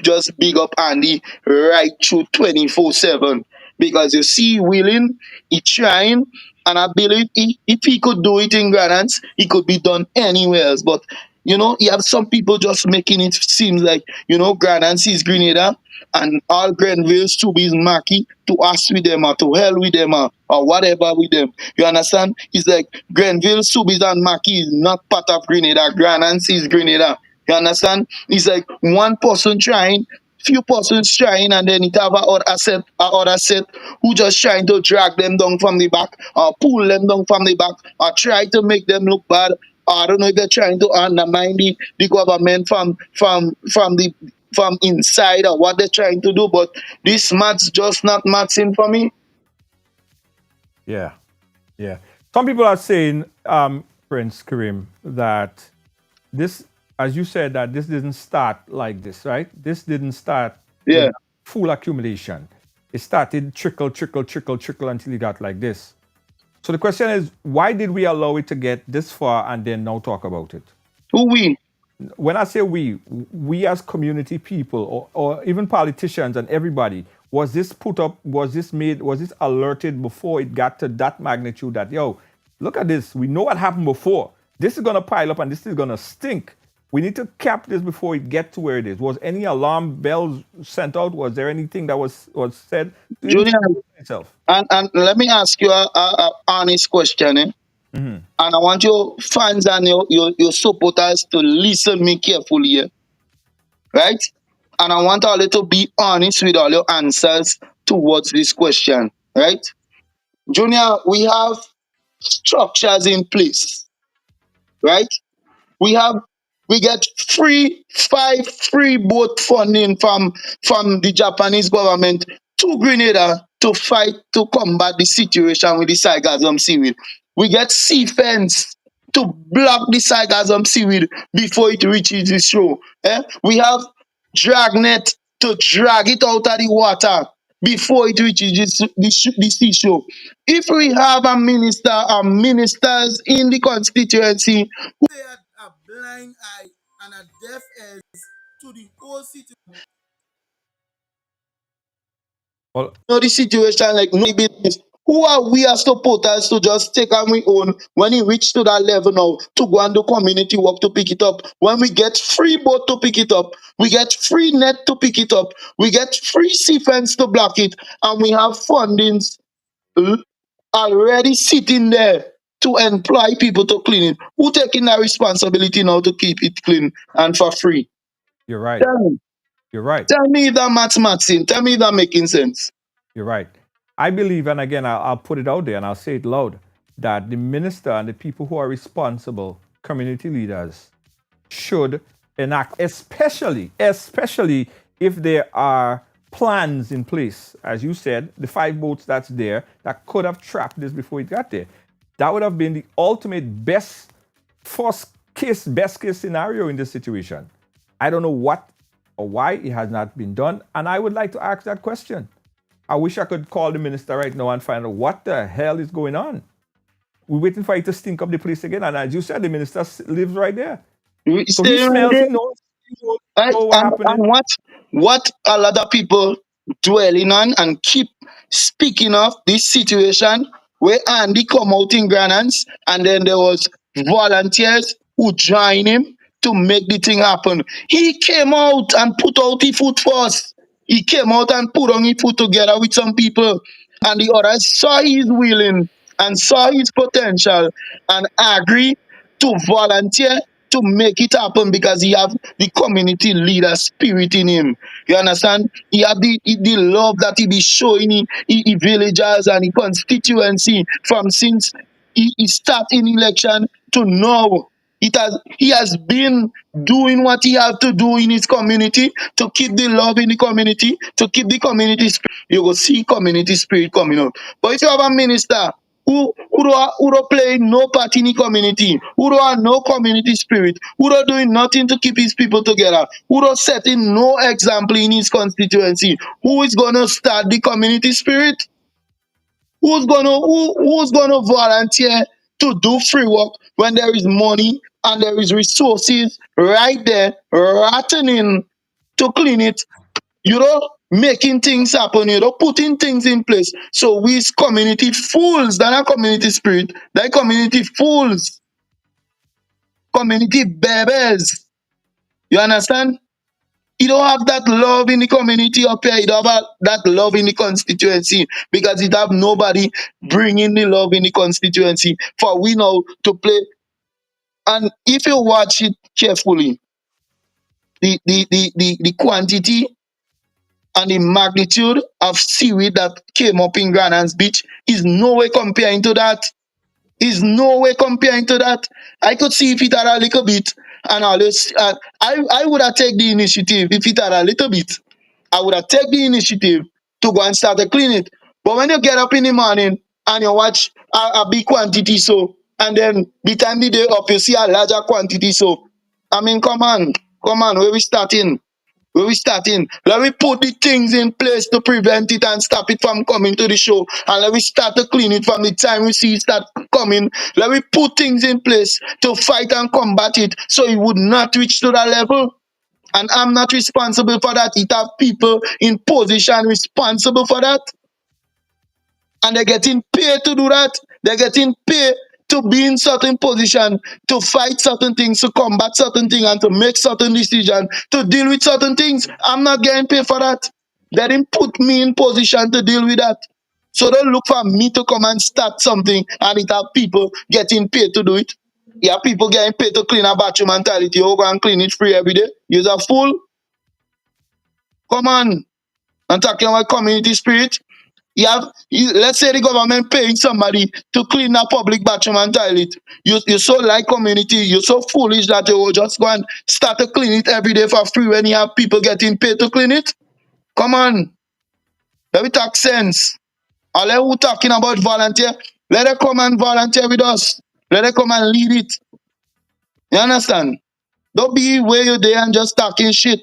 just big up Andy right through 24/7, because you see willing, he trying, and I believe if he could do it in Granance, he could be done anywhere else. But you have some people just making it seem like Granance is Grenada and all Grenville, Soubise, Marquis to us with them or to hell with them or whatever with them. You understand? It's like Grenville, Soubise, and Marquis is not part of Grenada. Granance is Grenada. You understand? It's like one person trying, few persons trying, and then it have a other set who just trying to drag them down from the back or pull them down from the back or try to make them look bad. Or I don't know if they're trying to undermine the government from inside or what they're trying to do, but this maths just not matching for me. Yeah, yeah. Some people are saying, Prince Karim, that this as you said, that this didn't start like this, right? This didn't start with Yeah. full accumulation. It started trickle, trickle, trickle, trickle until it got like this. So the question is, why did we allow it to get this far and then now talk about it? Who we? When I say we as community people or even politicians and everybody, was this put up, was this made, was this alerted before it got to that magnitude that, yo, look at this. We know what happened before. This is going to pile up and this is going to stink. We need to cap this before it gets to where it is. Was any alarm bells sent out? Was there anything that was said? Junior, Itself. and let me ask you a honest question, eh? And I want your fans and your supporters to listen me carefully here, right? And I want all you to be honest with all your answers towards this question, right? Junior, we have structures in place, right? We have we get five free boat funding from the Japanese government to Grenada to fight to combat the situation with the sargassum seaweed. We get sea fence to block the sargassum seaweed before it reaches the shore. We have dragnet to drag it out of the water before it reaches the seashore. If we have a minister or ministers in the constituency who they had a blind eye and a deaf ears to the whole situation, Well, know the situation like no business. Who are we as supporters to just take on we own when it reach to that level now to go and do community work to pick it up? When we get free boat to pick it up, we get free net to pick it up, we get free sea fence to block it, and we have fundings already sitting there to employ people to clean it. Who taking that responsibility now to keep it clean and for free? you're right. Tell me. You're right. Tell me if that matching. Tell me if that making sense. You're right. I believe, and again, I'll put it out there and I'll say it loud, that the minister and the people who are responsible, community leaders, should enact, especially if there are plans in place. As you said, the 5 boats that's there that could have trapped this before it got there. That would have been the ultimate best case scenario in this situation. I don't know what or why it has not been done, and I would like to ask that question. I wish I could call the minister right now and find out what the hell is going on. We're waiting for it to stink up the place again, and as you said, the minister lives right there. So he smells, he knows Right? what's happening. And what a lot of people dwelling on and keep speaking of this situation where Andy come out in Granans and then there was volunteers who joined him to make the thing happen. He came out and put out his foot first. He came out and put on his foot together with some people, and the others saw his willing and saw his potential and agree to volunteer to make it happen because he have the community leader spirit in him. You understand? He have the love that he be showing in villagers and in constituency from since he start in election to now. He has been doing what he have to do in his community to keep the love in the community, to keep the community spirit. You will see community spirit coming out. But if you have a minister who don't play no part in the community, who don't have no community spirit, who don't doing nothing to keep his people together, who don't setting no example in his constituency, who is gonna start the community spirit? Who's gonna volunteer to do free work when there is money and there is resources right there rotting to clean it? You know, making things happen, putting things in place. So we community fools, that are community spirit, that community fools, community babies. You understand? You don't have that love in the community up here. You don't have that love in the constituency because you have nobody bringing the love in the constituency for we know to play. And if you watch it carefully, the quantity and the magnitude of seaweed that came up in Granans Beach is no way comparing to that. Is no way comparing to that. I could see if it had a little bit, and always, I would have taken the initiative if it had a little bit. I would have taken the initiative to go and start to clean it. But when you get up in the morning and you watch a big quantity so, and then the time the day up, you see a larger quantity so, I mean, come on, where we starting? Where we starting? Let me put the things in place to prevent it and stop it from coming to the show. And let me start to clean it from the time we see it start coming. Let me put things in place to fight and combat it so it would not reach to that level. And I'm not responsible for that. It have people in position responsible for that. And they're getting paid to do that. They're getting paid to be in certain position, to fight certain things, to combat certain things, and to make certain decisions, to deal with certain things. I'm not getting paid for that. They didn't put me in position to deal with that. So don't look for me to come and start something and it have people getting paid to do it. Yeah, people getting paid to clean a bathroom and toilet. You go and clean it free every day. You're a fool. Come on. I'm talking about community spirit. Let's say the government paying somebody to clean a public bathroom and toilet. You so like community, you're so foolish that you will just go and start to clean it every day for free when you have people getting paid to clean it. Come on. Let me talk sense. All who talking about volunteer, let them come and volunteer with us. Let them come and lead it. You understand? Don't be where you're there and just talking shit.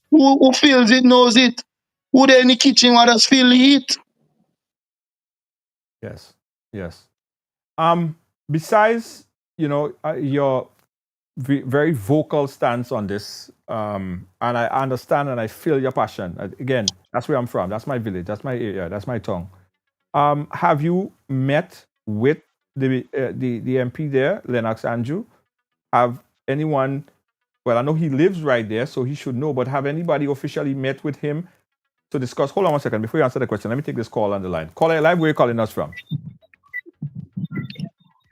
Who feels it knows it. Who there in the kitchen want us feel the heat? Yes. Yes. Besides, your very vocal stance on this, and I understand and I feel your passion. Again, that's where I'm from. That's my village. That's my area. That's my tongue. Have you met with the MP there, Lennox Andrew? Have anyone? Well, I know he lives right there, so he should know. But have anybody officially met with him to discuss? Hold on one second before you answer the question. Let me take this call on the line. Caller live. Where are you calling us from?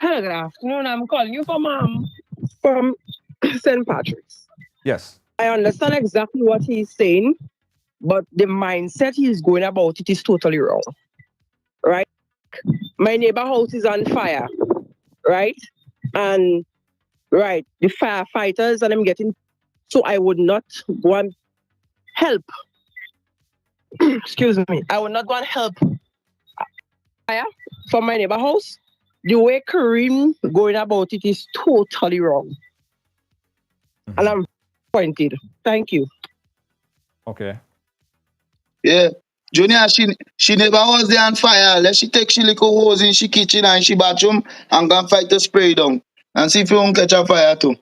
Hello, good afternoon. I'm calling you from St. Patrick's. Yes. I understand exactly what he's saying, but the mindset he's going about it is totally wrong. Right? My neighbor house is on fire, right? And right, the firefighters and I'm getting so I would not go and help. Excuse me. I would not go and help fire from my neighbor house. The way Kareem going about it is totally wrong. And I'm pointed. Thank you. Okay. Yeah. Junior, she never was there on fire. Let she take she little hose in she kitchen and she bathroom and go and fight to spray down. And see if you won't catch a fire too.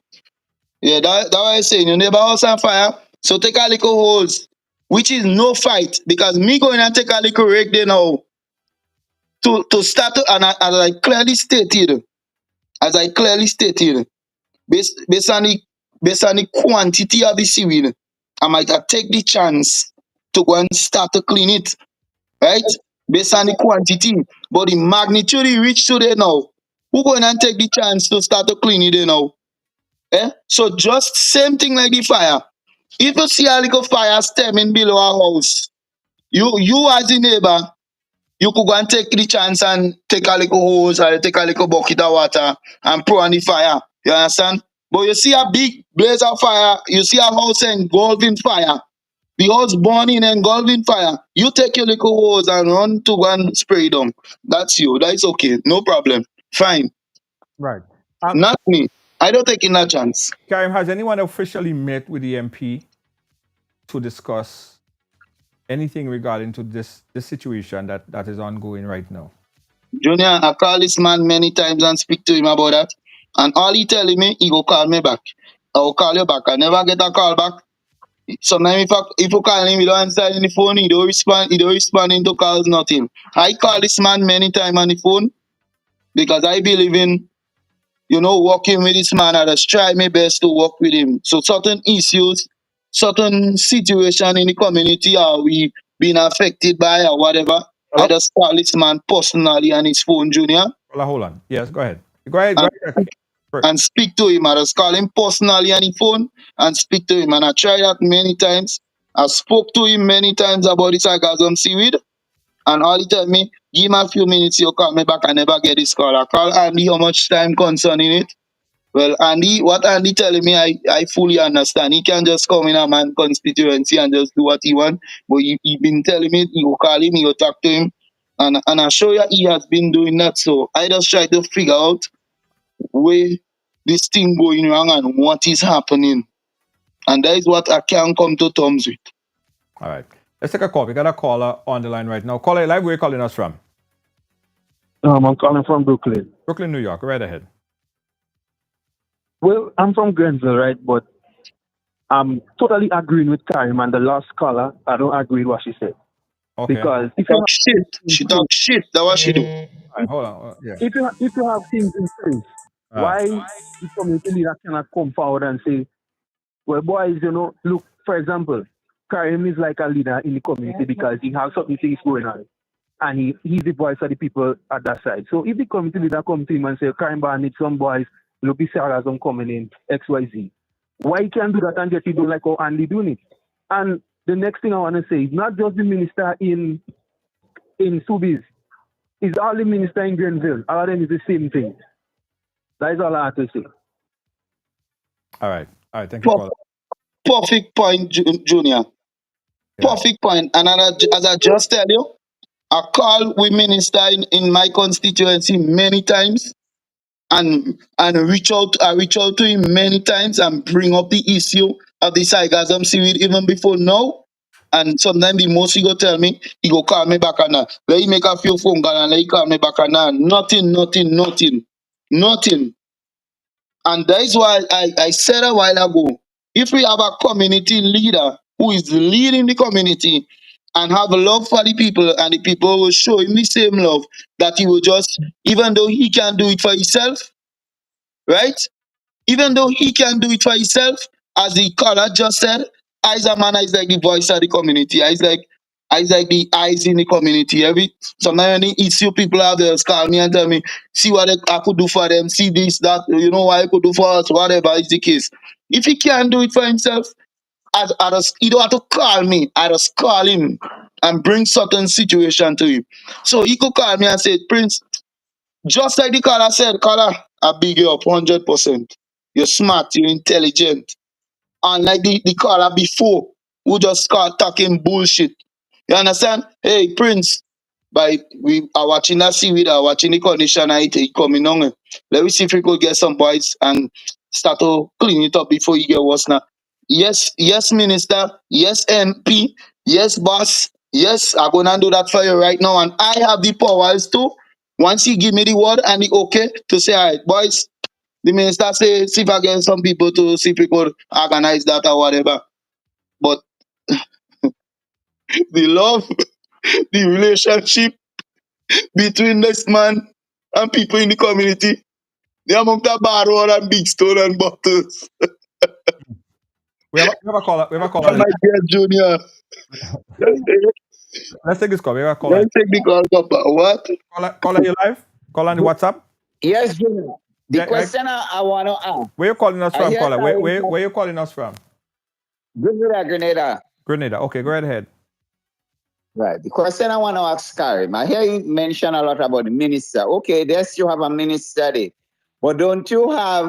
Yeah, that what I saying. Your neighbor house on fire. So take a little hose. Which is no fight. Because me going and take a little rake there now. To start to, and as I clearly stated, based on the quantity of the seaweed, I might have take the chance to go and start to clean it. Right? Based on the quantity. But the magnitude it reached today now. Who going and take the chance to start to clean it there now? Eh? So just same thing like the fire. If you see a little fire stemming below our house, you as a neighbor, you could go and take the chance and take a little hose or take a little bucket of water and pour on the fire. You understand? But you see a big blaze of fire, you see a house engulfed in fire. The house burning engulfed in fire. You take your little hose and run to go and spray it down. That's you. That's okay. No problem. Fine. Right. Not me. I don't take in that chance. Karim, has anyone officially met with the MP to discuss anything regarding to this situation that is ongoing right now? Junior, I call this man many times and speak to him about that. And all he telling me, he go call me back. I will call you back. I never get a call back. Sometimes if you call him, he don't answer on the phone, he don't respond into calls, nothing. I call this man many times on the phone because I believe in, working with this man. I just try my best to work with him. So certain issues, certain situation in the community are we being affected by or whatever. Hello? I just call this man personally on his phone, Junior. Hold on. Yes, go ahead. Go ahead. And speak to him. I just call him personally on the phone and speak to him. And I tried that many times. I spoke to him many times about the sarcasm seaweed. And all he tell me, give him a few minutes, you call me back. I never get this call. I call Andy how much time concerning it. Well, what Andy telling me, I fully understand. He can just come in a man constituency and just do what he want. But he been telling me, you call him, you talk to him. And I show you he has been doing that. So I just try to figure out way this thing going wrong and what is happening. And that is what I can't come to terms with. All right. Let's take a call. We got a caller on the line right now. Caller live, where are you calling us from? I'm calling from Brooklyn. Brooklyn, New York. Right ahead. Well, I'm from Grenville, right? But I'm totally agreeing with Karim and the last caller. I don't agree with what she said. Okay. Because if Talk shit. She talk shit. That's what she do. All right, hold on. Yeah. if you have things in place, why the community leader cannot come forward and say, well, boys, look, for example, Karim is like a leader in the community because he has something things going on. And he's the voice of the people at that side. So if the community leader comes to him and say, Karim Bar needs some boys, look, the sarcasm coming in, XYZ. Why he can't do that and just do like how Andy doing it? And the next thing I want to say is not just the minister in Soubise. It's all the minister in Grenville. All of them is the same thing. That is all I have to say. All right. Thank you, caller. Perfect point, Junior. Yeah. Perfect point. And as I just tell you, I call with minister in my constituency many times and I reach out to him many times and bring up the issue of the sarcasm seaweed even before now. And sometimes the most he go tell me, he go call me back and let him make a few phone calls and let him call me back and nothing. And that is why I said a while ago, if we have a community leader who is leading the community and have love for the people and the people will show him the same love, that he will just, even though he can't do it for himself, right? Even though he can do it for himself, as the caller just said, I's a man is like the voice of the community. I's like the eyes in the community. Sometimes when the issue people out there call me and tell me, see what I could do for them, see this, that, what I could do for us, whatever is the case. If he can't do it for himself, he don't have to call me. I just call him and bring certain situation to him. So he could call me and say, Prince, just like the caller said, caller, I big you up 100%. You're smart, you're intelligent. Unlike the caller before, who just start talking bullshit. You understand? Hey, Prince, we are watching that seaweed, are watching the condition I it coming on. Let me see if we could get some boys and start to clean it up before you get worse now. Yes, Minister. Yes, MP. Yes, boss. Yes, I'm gonna do that for you right now. And I have the powers too. Once he give me the word and the okay to say, all right, boys, the minister say, see if I get some people to see if we could organize that or whatever. But the love, the relationship between this man and people in the community, the amount of bad word and big stone and bottles. We have a caller. We have a Oh caller. my dear Junior. Let's take this call. We have a caller. Let's take the call, Papa. What? Caller, you live? Call on the WhatsApp. Yes, Junior. The Yeah, question I want to ask. Where you calling us from, hear caller? Karim Where you calling us from? Grenada. Grenada. Okay, go right ahead. Right. The question I want to ask Karim, I hear you mention a lot about the minister. Okay, yes, you have a minister there. But don't you have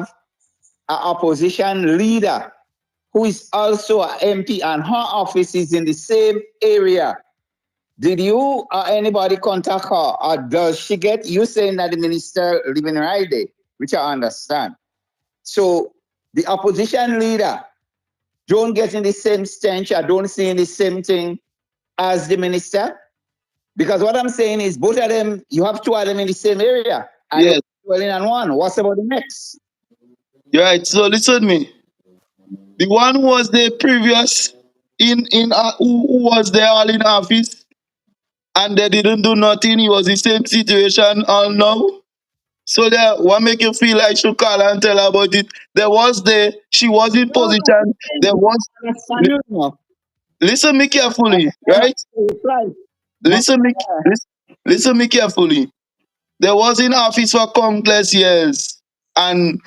an opposition leader who is also an MP and her office is in the same area? Did you or anybody contact her, or does she get you saying that the minister living right there, which I understand? So the opposition leader don't get in the same stench or don't see in the same thing as the minister? Because what I'm saying is both of them, you have two of them in the same area. And Yes. dwelling on one. What's about the next? You're right. So listen to me. The one who was there previous who was there all in office and they didn't do nothing. He was the same situation all now. So there, what make you feel like should call her and tell her about it? She was in position. Listen me carefully, right? Listen me carefully. There was in office for countless years, and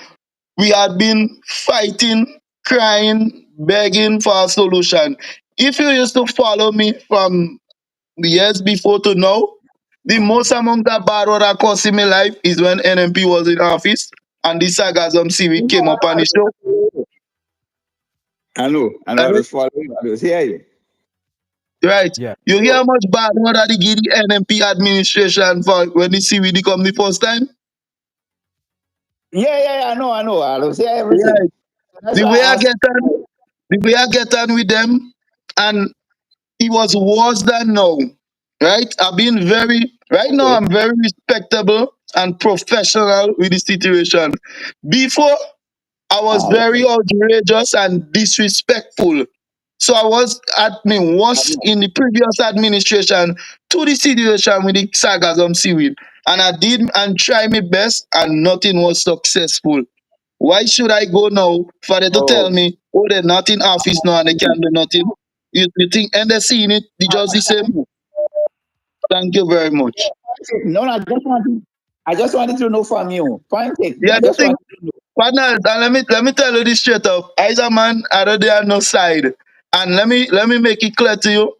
we had been fighting, crying, begging for a solution. If you used to follow me from the years before to now, the most amount of bad word that cost in my life is when NMP was in office and the sarcasm series came up on the show. I know. I was following. I was hearing. Right. Yeah. You hear how much bad word that they give the NMP administration for when the CVD come the first time? I know. I don't say everything. Right. That's The why way I I asked. get on with them, and it was worse than now. Right? I've been right now Okay. I'm very respectable and professional with the situation. Before, I was very Okay. outrageous and disrespectful. So I was at me I once know. in the previous administration to the situation with the sargassum seaweed. And I did and try my best and nothing was successful. Why should I go now for them to tell Oh, me, oh, they're not in office now and they can't do nothing? You think, and they're seeing it, they just the same? Thank you very much. no, I just wanted to know from you. Point taken. Yeah, I the just thing, wanted to know. partner, and let me tell you this straight up. As a man, I don't there no side. And let me make it clear to you.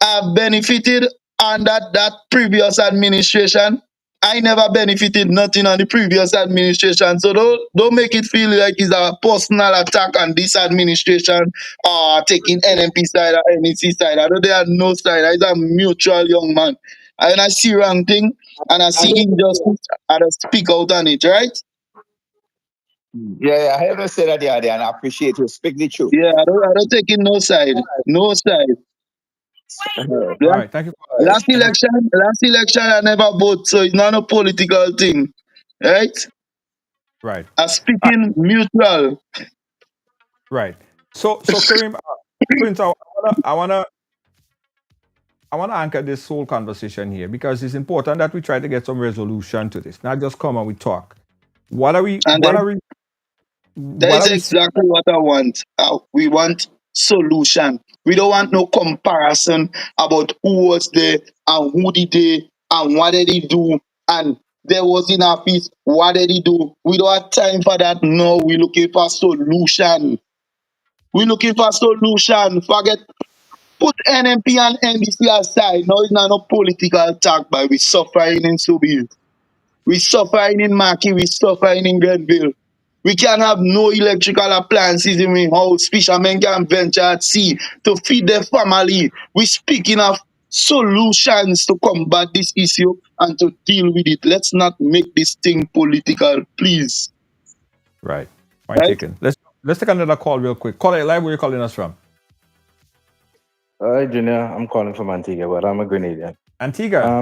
I've benefited under that previous administration. I never benefited nothing on the previous administration. So don't make it feel like it's a personal attack on this administration or taking NMP side or NEC side. I don't there no side. I'm a mutual young man. And when I see wrong thing and I I see heard you say, injustice, I just speak out on it, right? I heard you say that the other day, and I appreciate you. Speak the truth. Yeah, I don't take in no side. No side. Uh, All Last, right. Thank you. last Thank you. election I never vote, so it's not a political thing. Right? Right. I'm All right. speaking neutral. Right. So Kareem, Prince, I wanna anchor this whole conversation here because it's important that we try to get some resolution to this, not just come and we talk. What are we? And What are we? that What is are we seeing? exactly what I want. We want solution. We don't want no comparison about who was there and who did they and what did he do and there was in office, what did he do? We don't have time for that. No, we're looking for solution. We're looking for solution. Put NMP and NDC aside. No, it's not no political attack, but we suffering in Soubise. We suffering in Marquis. We suffering in Grenville. We can have no electrical appliances in our house. Fishermen can venture at sea to feed their family. We speaking of solutions to combat this issue and to deal with it. Let's not make this thing political, please. Right. Point Right? taken. Let's take another call real quick. Call it live. Where you calling us from? Hi, Junior. I'm calling from Antigua, but I'm a Grenadian. Antigua.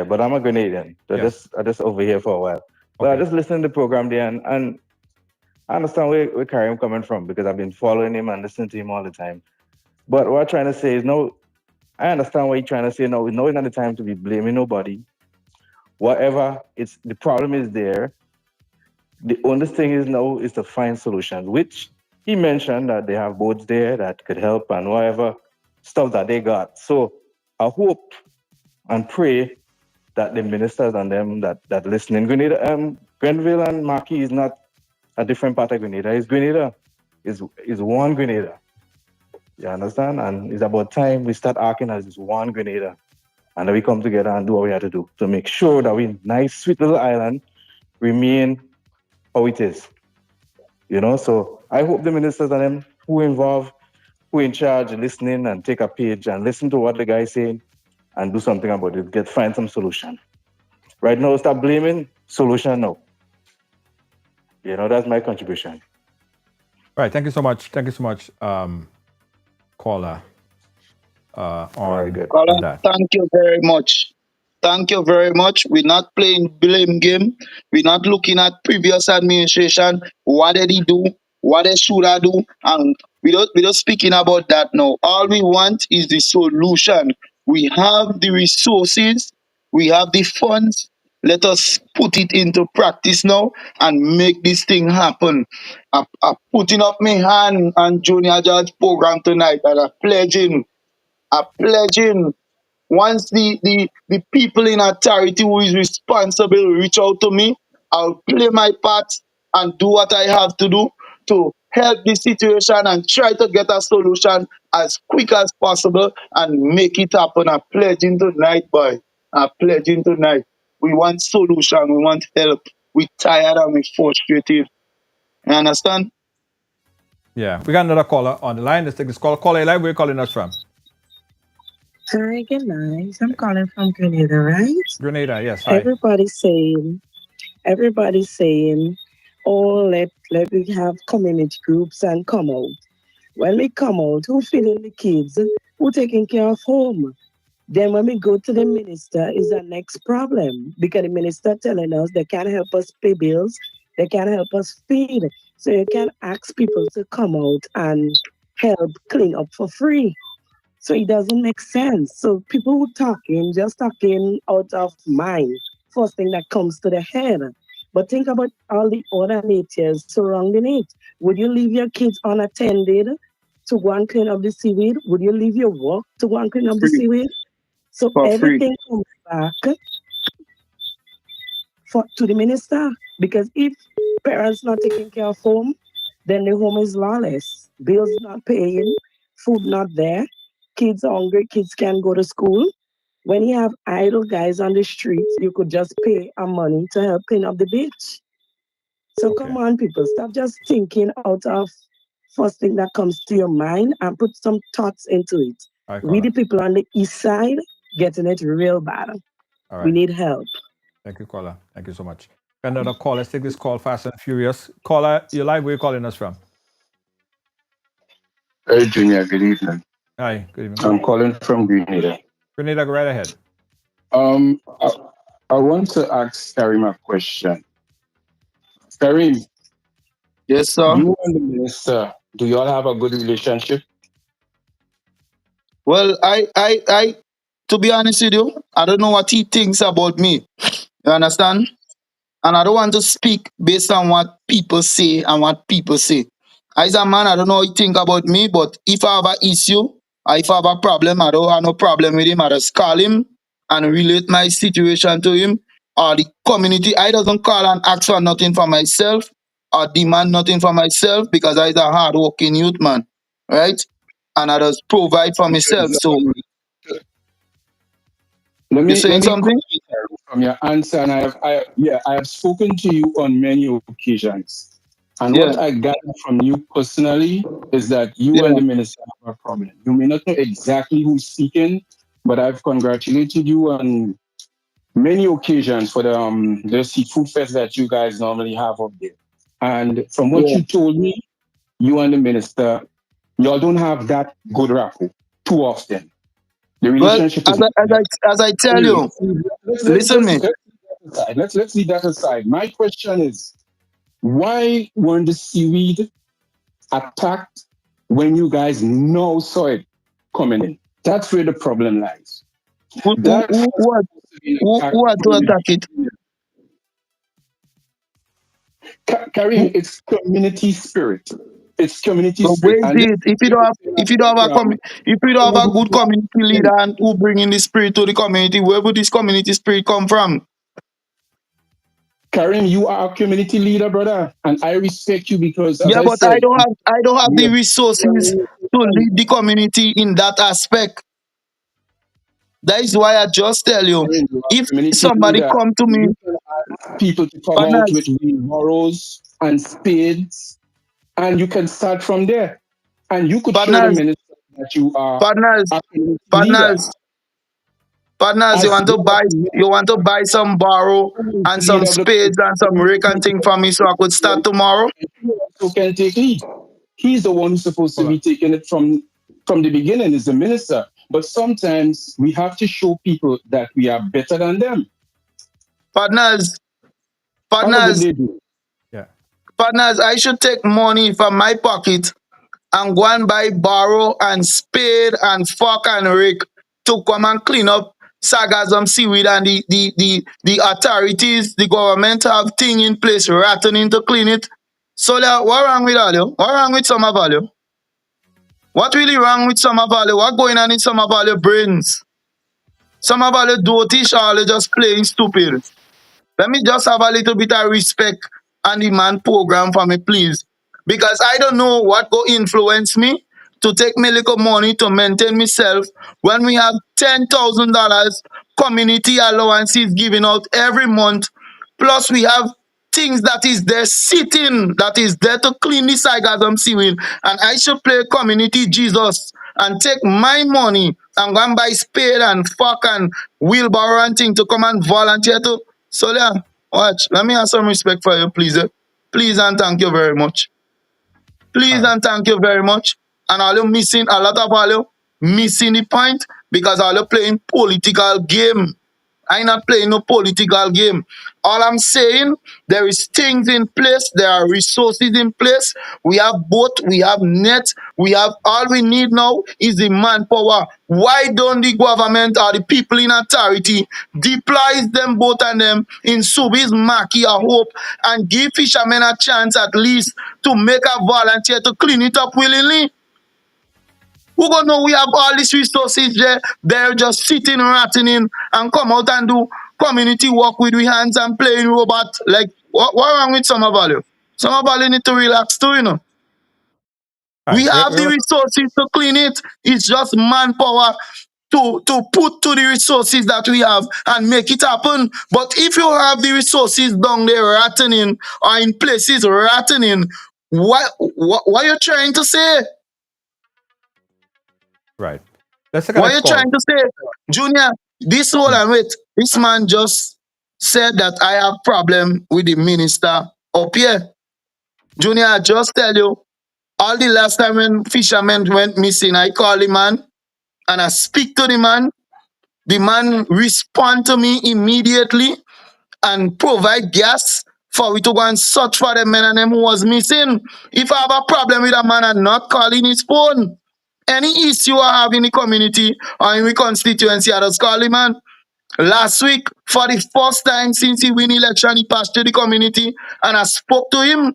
But I'm a Grenadian. So Yes. I just over here for a while. But I Okay. just listened to the program there, and I understand where Karim coming from because I've been following him and listening to him all the time. But what I'm trying to say is, no, I understand what you're trying to say. No, it's not the time to be blaming nobody. Whatever, the problem is there. The only thing is now is to find solutions, which he mentioned that they have boats there that could help and whatever stuff that they got. So I hope and pray that the ministers and them that listening, Grenville and Marquis is not a different part of Grenada. It's Grenada. Is one Grenada. You understand? And it's about time we start acting as this one Grenada. And then we come together and do what we have to do to make sure that we nice, sweet little island remain how it is. So I hope the ministers and them who involved, who in charge, listening and take a page and listen to what the guy's saying and do something about it. Find some solution. Right now, stop blaming, solution now. That's my contribution. Right. Thank you so much. Thank you so much, caller. Very good. On that. Thank you very much. Thank you very much. We're not playing blame game. We're not looking at previous administration. What did he do? What they should I do? And we don't speaking about that now. All we want is the solution. We have the resources. We have the funds. Let us put it into practice now and make this thing happen. I'm putting up my hand on Junior Judge program tonight and I'm pledging once the people in authority who is responsible reach out to me, I'll play my part and do what I have to do to help the situation and try to get a solution as quick as possible and make it happen. I'm pledging tonight, boy. I'm pledging tonight. We want solution. We want help. We tired and we frustrated. You understand? Yeah. We got another caller on the line. Let's take this call. Caller live. Where you calling us from? Hi, good night. I'm calling from Grenada, right? Grenada. Yes. Hi. Everybody's saying everybody's saying, oh, let me have community groups and come out. When we come out, who feeding the kids? Who taking care of home? Then when we go to the minister is the next problem because the minister telling us they can't help us pay bills, they can't help us feed. So you can ask people to come out and help clean up for free. So it doesn't make sense. So people who talking, just talking out of mind, first thing that comes to the head. But think about all the other natures surrounding it. Would you leave your kids unattended to go and clean up the seaweed? Would you leave your work to go and clean up the Free. seaweed? So For free. everything comes back to the minister. Because if parents not taking care of home, then the home is lawless. Bills not paying, food not there, kids are hungry, kids can't go to school. When you have idle guys on the streets, you could just pay a money to help clean up the beach. So come on, people, stop just thinking out of first thing that comes to your mind and put some thoughts into it. All right, We, caller. the people on the east side, getting it real bad. All We right. need help. Thank you, caller. Thank you so much. Another call. Let's take this call fast and furious. Caller, you're live. Where you calling us from? Hey, Junior, good evening. Hi. Good evening. I'm calling from Grenada. Grenada, go right ahead. Um, I, I want to ask Karim a question. Karim, Yes, sir. you and the minister, do y'all have a good relationship? Well, to be honest with you, I don't know what he thinks about me. You understand? And I don't want to speak based on what people say and what people say. As a man, I don't know what he think about me, but if I have an issue or if I have a problem, I don't have no problem with him. I just call him and relate my situation to him or the community. I doesn't call and ask for nothing for myself or demand nothing for myself because I is a hard-working youth man, right? And I just provide for myself. Because, So let you me saying let me something? comment, Karim, from your answer, and I have spoken to you on many occasions, and Yeah, what I got from you personally is that you and yeah, the minister have a problem. You may not know exactly who's speaking, but I've congratulated you on many occasions for the seafood fest that you guys normally have up there. And from what yeah. you told me, you and the minister, y'all don't have that good rapport too often. The Well, relationship is as not I, as there. I, as I tell Anyway, you, let's listen me. let's leave that aside. My question is, why weren't the seaweed attacked when you guys know saw it coming in? That's where the problem lies. Who, who, That who, was who, are, supposed to be an attack who are to from the attack it? beginning. Karim, it's community spirit. It's community So where spirit. is And it? If you don't have a good community leader and who bring in the spirit to the community, where would this community spirit come from? Karim, you are a community leader, brother, and I respect you because, as Yeah, I but said, I don't have we the have resources to lead the community in that aspect. That is why I just tell you, Karim, you are a if community somebody leader. come to me, You can ask people to come out partners, with wheelbarrows and spades, and you can start from there. And you could show the partners, minister that you are partners, a community leader. partners, partners, As well as the you want to buy some barrow and some leader of the spades and some rake and thing for me so I could start tomorrow? who can take lead. He's the one who's supposed to Caller. be taking it from the beginning, is the minister. But sometimes we have to show people that we are better than them. Partners, Have a good partners, day, dude. Yeah. partners, I should take money from my pocket and go and buy barrow and spade and fork and rake to come and clean up sargassum seaweed and the authorities, the government have thing in place ratting to clean it. So what wrong with all you? What wrong with Summer Valley? What really wrong with Summer Valley? What going on in Summer Valley brains? Summer Valley dotish or they just playing stupid? Let me just have a little bit of respect and demand program for me, please. Because I don't know what go influence me to take me little money to maintain myself when we have $10,000 community allowances given out every month. Plus we have things that is there sitting, that is there to clean the sargassum seaweed. And I should play community Jesus and take my money and go and buy spade and fork and wheelbarrow and thing to come and volunteer to. So yeah, Watch. Let me have some respect for you, please. Please and thank you very much. Please All right. and thank you very much. And all you missing, a lot of all you missing the point because all you playing political game. I'm not playing no political game. All I'm saying, there is things in place, there are resources in place. We have boat, we have net, we have all we need now is the manpower. Why don't the government or the people in authority deploy them both and them in Soubise, Marquis, or Hope and give fishermen a chance at least to make a volunteer to clean it up willingly? Who gonna know we have all these resources there? They're just sitting, ratting and come out and do community work with we hands and playing robot. Like, what wrong with Summer Valley? Summer Valley need to relax too, you know. All We right. have the resources to clean it. It's just manpower to put to the resources that we have and make it happen. But if you have the resources down there ratting or in places ratting, what are you trying to say? Right. Let's take our What next you call. trying to say, Junior? This whole and wait, this man just said that I have problem with the minister up here. Junior, I just tell you, all the last time when fishermen went missing, I call the man and I speak to the man. The man respond to me immediately and provide gas for we to go and search for the men and them who was missing. If I have a problem with a man and not calling his phone, any issue I have in the community or in the constituency, I just call him, man. Last week, for the first time since he win election, he passed to the community and I spoke to him.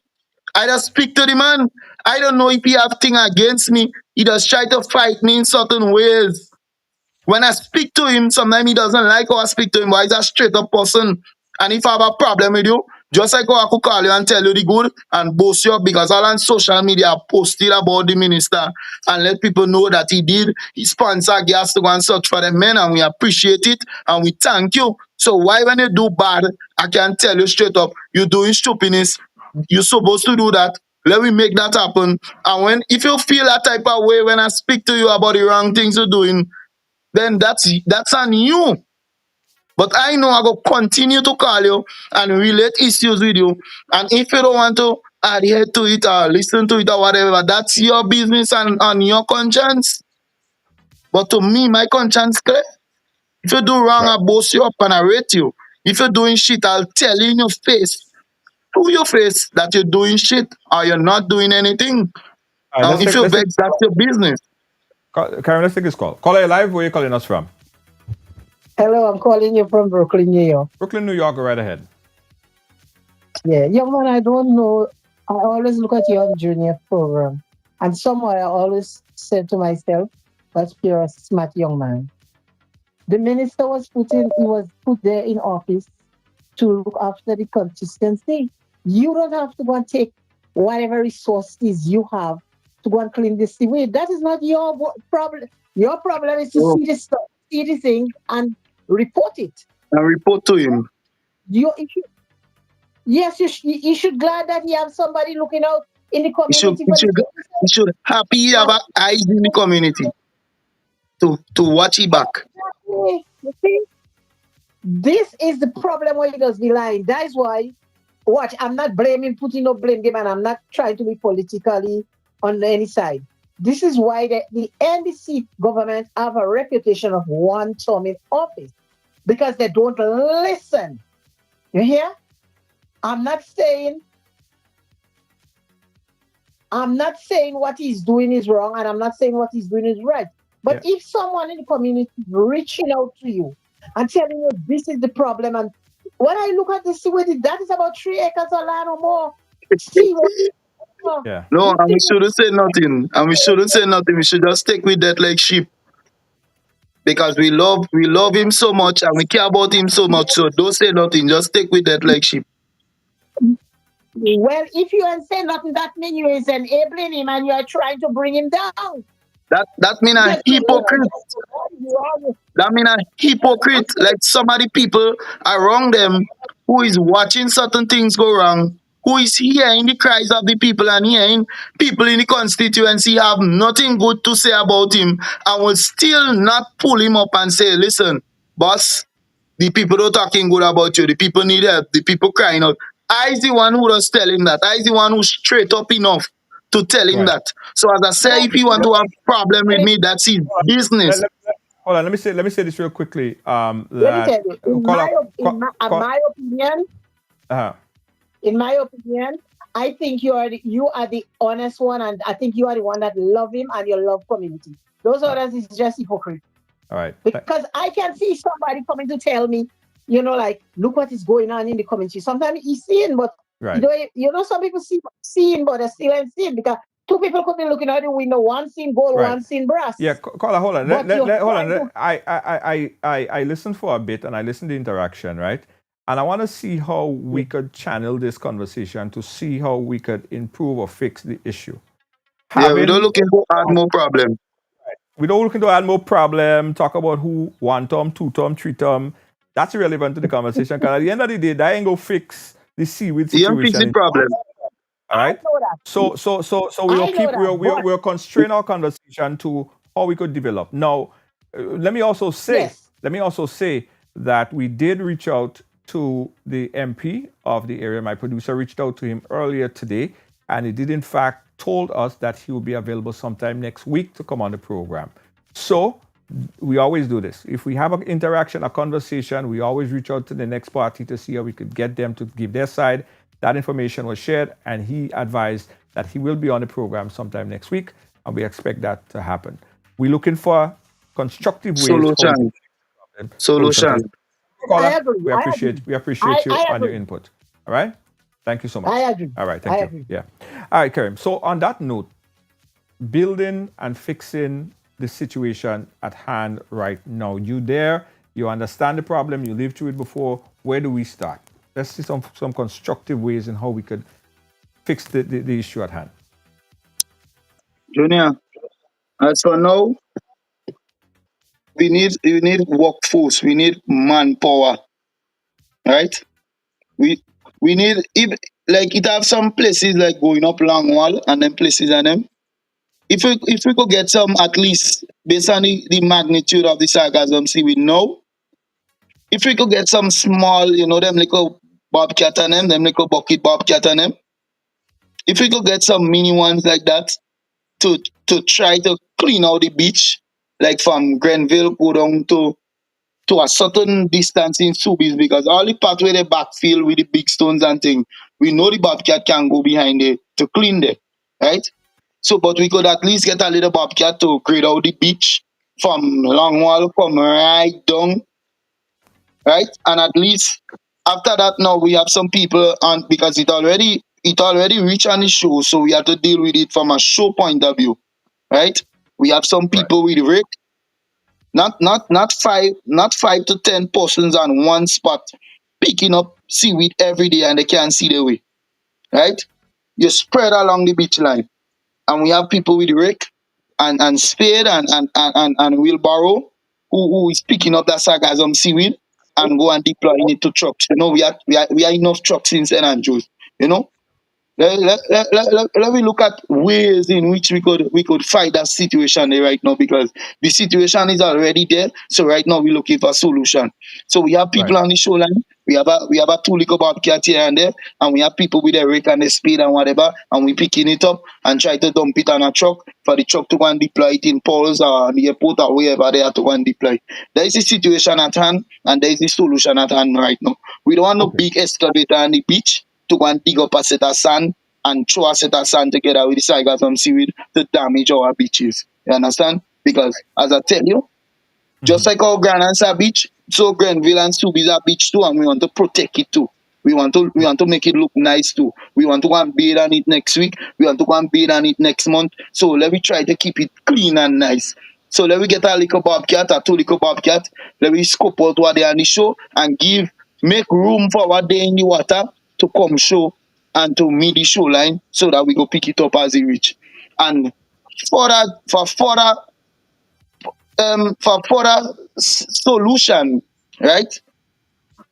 I just speak to the man. I don't know if he have thing against me. He just try to fight me in certain ways. When I speak to him, sometimes he doesn't like how I speak to him, but he's a straight up person. And if I have a problem with you, just like how I could call you and tell you the good and boast you up because all on social media posted about the minister and let people know that he sponsor gas to go and search for the men and we appreciate it and we thank you. So why when you do bad, I can tell you straight up, you're doing stupidness, you're supposed to do that. Let me make that happen. And if you feel that type of way when I speak to you about the wrong things you're doing, then that's on you. But I know I go continue to call you and relate issues with you. And if you don't want to adhere to it or listen to it or whatever, that's your business and your conscience. But to me, my conscience clear. If you do wrong, I boast you up and I rate you. If you're doing shit, I'll tell you in your face, to your face, that you're doing shit or you're not doing anything. All right, And if you let's take vex, that's your business. Karen, let's take this call. Caller, live. Where are you calling us from? Hello, I'm calling you from Brooklyn, New York. Brooklyn, New York. Go right ahead. Yeah, young man, I don't know. I always look at you on Junior program, and somehow I always said to myself, "That's pure smart young man." The minister he was put there in office to look after the consistency. You don't have to go and take whatever resources you have to go and clean this away. That is not your problem. Your problem is to see the stuff, see the thing, and report it. And report to him. Yes, you should glad that you have somebody looking out in the community. You should happy you have eyes in the community to watch it back. Exactly. You see? This is the problem where he does be lying. That is why, watch, I'm not putting no blame game, and I'm not trying to be politically on any side. This is why the NDC government have a reputation of one term in office, because they don't listen. You hear? I'm not saying what he's doing is wrong, and I'm not saying what he's doing is right. But if someone in the community is reaching out to you and telling you this is the problem, and when I look at this, that is about 3 acres of land or more. See what? Yeah. No, and we shouldn't say nothing. We should just stick with that like sheep. Because we love him so much and we care about him so much. So don't say nothing. Just stick with that like sheep. Well, if you ain't say nothing, that means you is enabling him and you are trying to bring him down. That mean a hypocrite. That mean a hypocrite. Like some of the people around them who is watching certain things go wrong, who is hearing the cries of the people and hearing people in the constituency have nothing good to say about him and will still not pull him up and say, listen, boss, The people don't talking good about you. The people need help. The people crying out. I is the one who does tell him that. I is the one who's straight up enough to tell him Right. that. So as I say, if he want to have problem with me, that's his business. Hold on. Let me say this real quickly. Let me That tell you, in my opinion, uh-huh. in my opinion, I think you are the honest one, and I think you are the one that love him and you love community. Those others is just hypocrite. All right. Because I can see somebody coming to tell me, like, look what is going on in the community. Sometimes he's seeing, but right. Some people seeing, but they still ain't seeing, because two people could be looking out the window, one seeing gold, Right. one seeing brass. Yeah, Carla, hold on. But Hold on. I listened for a bit and I listened to the interaction, right? And I want to see how we could channel this conversation to see how we could improve or fix the issue. Yeah, we don't looking to add more problem. We don't looking to add more problem, talk about who one term, two term, three term. That's irrelevant to the conversation, because at the end of the day, that ain't go fix the seaweed situation. Yeah, fix the problem. All right. So we'll constrain our conversation to how we could develop. Now, let me also say that we did reach out to the MP of the area. My producer reached out to him earlier today, and he did in fact told us that he will be available sometime next week to come on the program. So we always do this. If we have an interaction, a conversation, we always reach out to the next party to see how we could get them to give their side. That information was shared, and he advised that he will be on the program sometime next week, and we expect that to happen. We're looking for constructive ways. Solution. I agree. We appreciate you on your input. All right? Thank you so much. I agree. All right, thank you. Yeah. All right, Karim. So on that note, building and fixing the situation at hand right now. You there, you understand the problem, you lived through it before. Where do we start? Let's see some constructive ways in how we could fix the issue at hand. Junior, as for now, we need workforce, we need manpower. Right? We need, if like it have some places like going up long wall and then places and them. If we could get some, at least based on the magnitude of the sarcasm, see we know. If we could get some small, them little bobcat and them little bucket bobcat and them. If we could get some mini ones like that to try to clean out the beach, like from Grenville go down to a certain distance in Soubise, because all the part where they backfill with the big stones and thing, we know the bobcat can go behind there to clean there, right? So, but we could at least get a little bobcat to grade out the beach from Longwall, from right down, right? And at least after that, now we have some people on, because it already reached on the show, so we have to deal with it from a show point of view, right? We have some people with rake, not 5 to 10 persons on one spot picking up seaweed every day and they can't see their way, right? You spread along the beach line. And we have people with rake and spade and wheelbarrow who is picking up that sargassum seaweed and go and deploying it to trucks. We are enough trucks in St. Andrews. Let me look at ways in which we could fight that situation there right now, because the situation is already there. So right now we're looking for a solution. So we have people on the shoreline. We have a two little bobcat here and there, and we have people with a rake and a spade and whatever, and we picking it up and try to dump it on a truck for the truck to go and deploy it in Paul's or the airport or wherever they have to go and deploy. There is a situation at hand, and there is a solution at hand right now. We don't want no big excavator on the beach to go and dig up a set of sand and throw a set of sand together with the sargassum seaweed to damage our beaches. You understand? Because as I tell you, just like our Grand Ansa beach, so Grenville and Soubise are beach too, and we want to protect it too. We want to make it look nice too. We want to go and bathe on it next week. We want to go and bathe on it next month. So let me try to keep it clean and nice. So let me get a little bobcat, a two little bobcat. Let me scope out what they are on the show and make room for what they in the water to come show and to meet the show line, so that we go pick it up as it reach. And for further solution, right?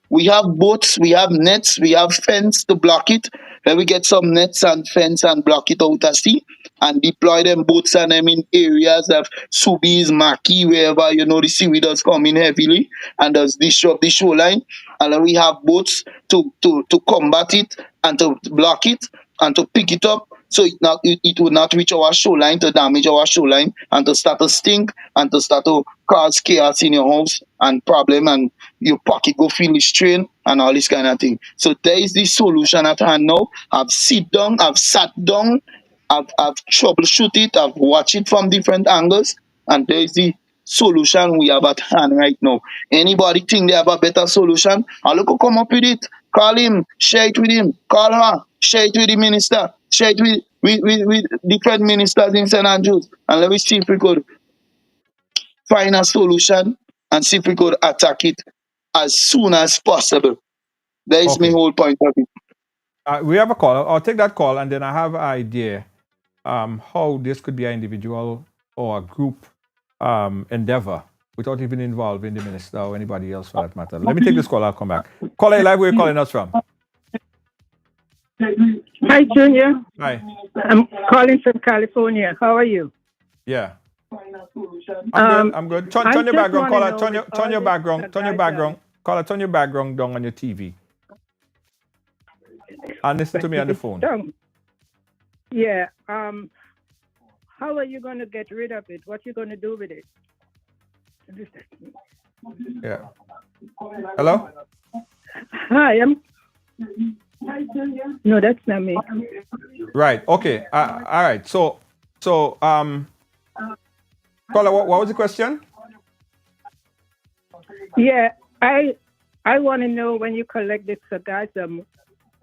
We have boats, we have nets, we have fence to block it. Then we get some nets and fence and block it out at sea. and deploy them boats and them in areas of Soubise, Marquis, wherever the seaweed does come in heavily and does disrupt the shoreline. And then we have boats to combat it and to block it and to pick it up so it would not reach our shoreline to damage our shoreline and to start to stink and to start to cause chaos in your house and problem and your pocket go feel the strain and all this kind of thing. So there is the solution at hand now. I've sat down, I've troubleshoot it, I've watched it from different angles, and there is the solution we have at hand right now. Anybody think they have a better solution? I'll look come up with it. Call him, share it with him, call her, share it with the minister, share it with different ministers in St. Andrews, and let me see if we could find a solution and see if we could attack it as soon as possible. That is my Okay. whole point of it. We have a call. I'll take that call, and then I have an idea how this could be an individual or a group endeavor without even involving the minister or anybody else for that matter. Let me take this call. I'll come back. Caller live. Where are you calling us from? Hi, Junior. Hi. I'm calling from California. How are you? Yeah. I'm good. Turn your background. Caller, turn your background. Turn your background. Caller, turn your background down on your TV. And listen to me on the phone. Yeah. How are you going to get rid of it? What you going to do with it? Yeah. Hello? Hi, No, that's not me. Right. Okay. All right. So, caller, what was the question? Yeah, I want to know when you collect the sargassum,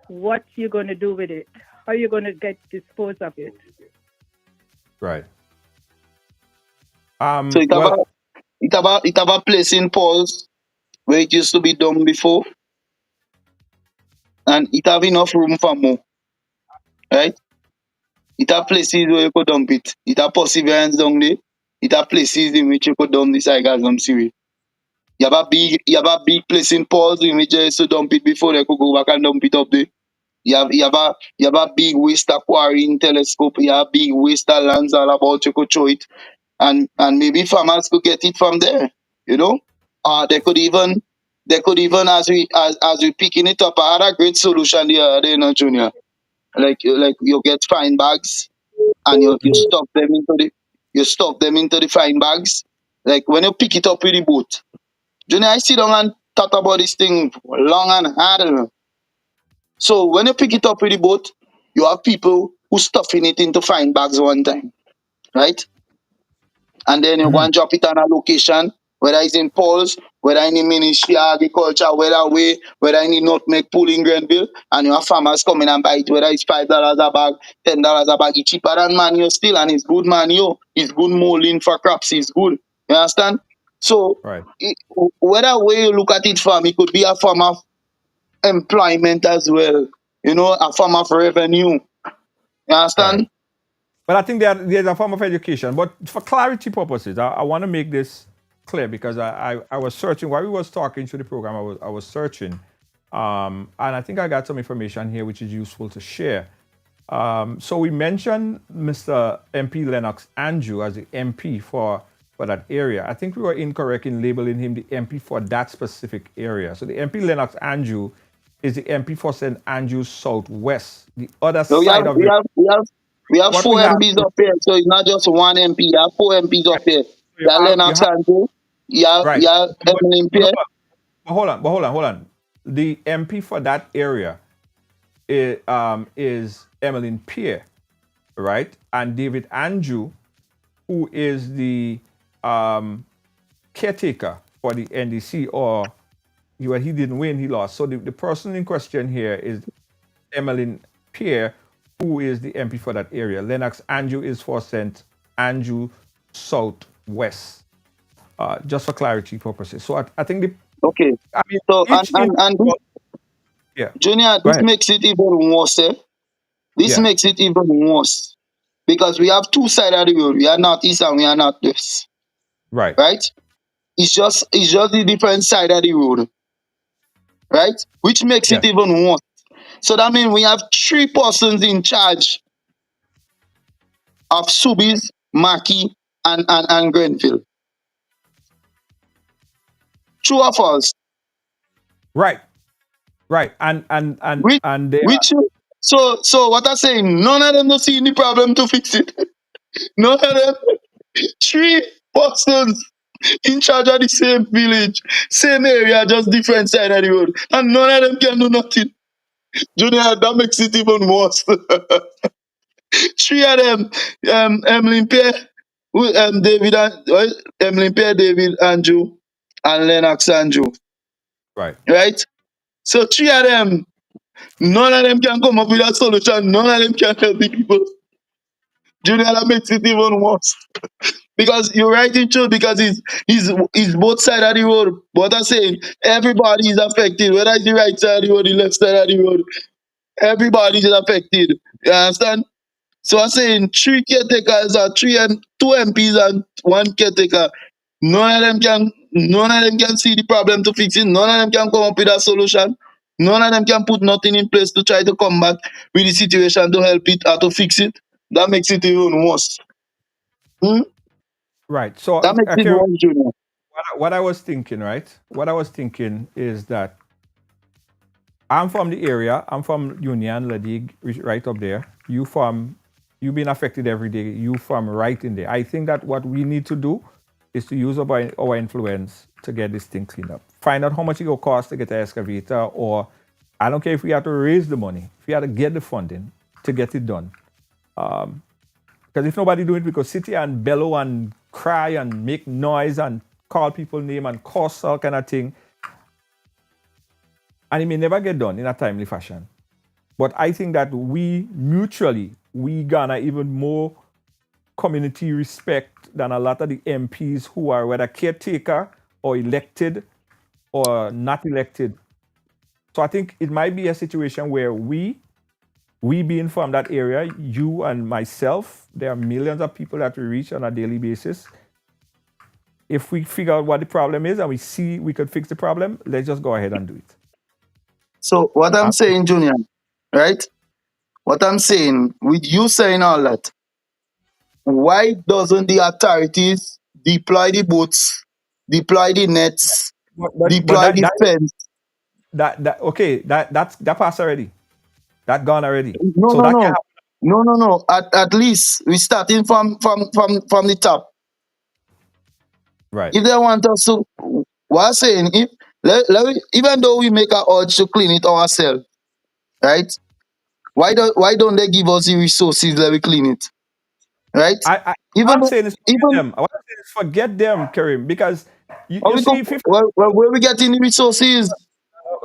what you going to do with it? How you going to dispose of it? Right. So it have a place in Paul's where it used to be done before, and it have enough room for more. Right? It have places where you could dump it. It have perseverance down there. It have places in which you could dump this sargassum seaweed. You have a big place in Paul's in which you used to dump it before they could go back and dump it up there. You have a big waste quarry in Telescope. You have big waste lands all about. You could show it, and maybe farmers could get it from there. They could even as we picking it up. I had a great solution the other day, Junior. Like you get fine bags and you stuff them into the fine bags. Like when you pick it up with the boat, Junior, I sit down and talk about this thing long and hard. So when you pick it up with the boat, you have people who stuffing it into fine bags one time, right? And then you go and drop it on a location, whether it's in Paul's, whether in the Ministry of Agriculture, whether in the Nutmeg Pool in Grenville, and you have farmers coming and buy it, whether it's $5 a bag, $10 a bag, it's cheaper than manure still, and it's good manure, it's good molding for crops, it's good. You understand? So right. Whether way you look at it from, it could be a form of employment as well, a form of revenue. You understand? Right. But I think there's a form of education. But for clarity purposes, I want to make this clear because I was searching while we was talking through the program. I was searching, and I think I got some information here which is useful to share. So we mentioned Mr. MP Lennox Andrew as the MP for that area. I think we were incorrect in labeling him the MP for that specific area. So the MP Lennox Andrew is the MP for St. Andrews Southwest, the other side of the. We have 4 MPs up here, so it's not just one MP. You have 4 MPs up here. You have Lennox Andrew. You have Emily Pierre. But hold on. The MP for that area is Emmeline Pierre, right? And David Andrew, who is the caretaker for the NDC, or he didn't win, he lost. So the person in question here is Emmeline Pierre, who is the MP for that area. Lennox Andrew is for St. Andrew Southwest. Just for clarity purposes. So I think okay. I mean, so Junior, this makes it even worse. This makes it even worse because we have 2 sides of the road. We are northeast and we are northwest. Right. Right. It's just the different side of the road. Right, which makes it even worse. So that means we have 3 persons in charge. of Soubise, Marquis, and Grenville. True or false? Right. Right. Which, And they are which, so what I'm saying, none of them don't see any problem to fix it. None of them. Three persons in charge of the same village, same area, just different side of the road. And none of them can do nothing. Junior, that makes it even worse. Three of them, Emily Pierre, David, Emily Pierre, David, Andrew, and Lennox Andrew. right. Right? So three of them, none of them can come up with a solution. None of them can help the people. Junior, that makes it even worse. Because you're right in truth, because he's both sides of the road. But I'm saying everybody is affected, whether it's the right side of the road, the left side of the road, everybody is affected. You understand? So I'm saying three caretakers or two MPs and one caretaker. None of them can see the problem to fix it. None of them can come up with a solution. None of them can put nothing in place to try to combat with the situation to help it or to fix it. That makes it even worse. Right. So That makes it worse, Junior. what I was thinking, right? What I was thinking is that I'm from the area. I'm from Union, Ledig, right up there. You've been affected every day. You from right in there. I think that what we need to do is to use our influence to get this thing cleaned up. Find out how much it will cost to get an excavator, or I don't care if we have to raise the money, if we have to get the funding to get it done. Because if nobody do it, we could sit here and bellow and cry and make noise and call people name and curse all kind of thing. And it may never get done in a timely fashion. But I think that we garner even more community respect than a lot of the MPs who are whether caretaker or elected or not elected. So I think it might be a situation where we being from that area, you and myself, there are millions of people that we reach on a daily basis. If we figure out what the problem is and we see we could fix the problem, let's just go ahead and do it. So what I'm saying, Junior, right? What I'm saying, with you saying all that, why doesn't the authorities deploy the boats, deploy the nets, deploy the fence? That passed already. That gone already. No, So no, that can no. happen. No. At least we starting from the top. Right. If they want us to, what I'm saying, even though we make our urge to clean it ourselves, right? Why don't they give us the resources that we clean it, right? What I'm saying is forget them. What I'm saying is forget them, Karim, because you see, where we getting the resources?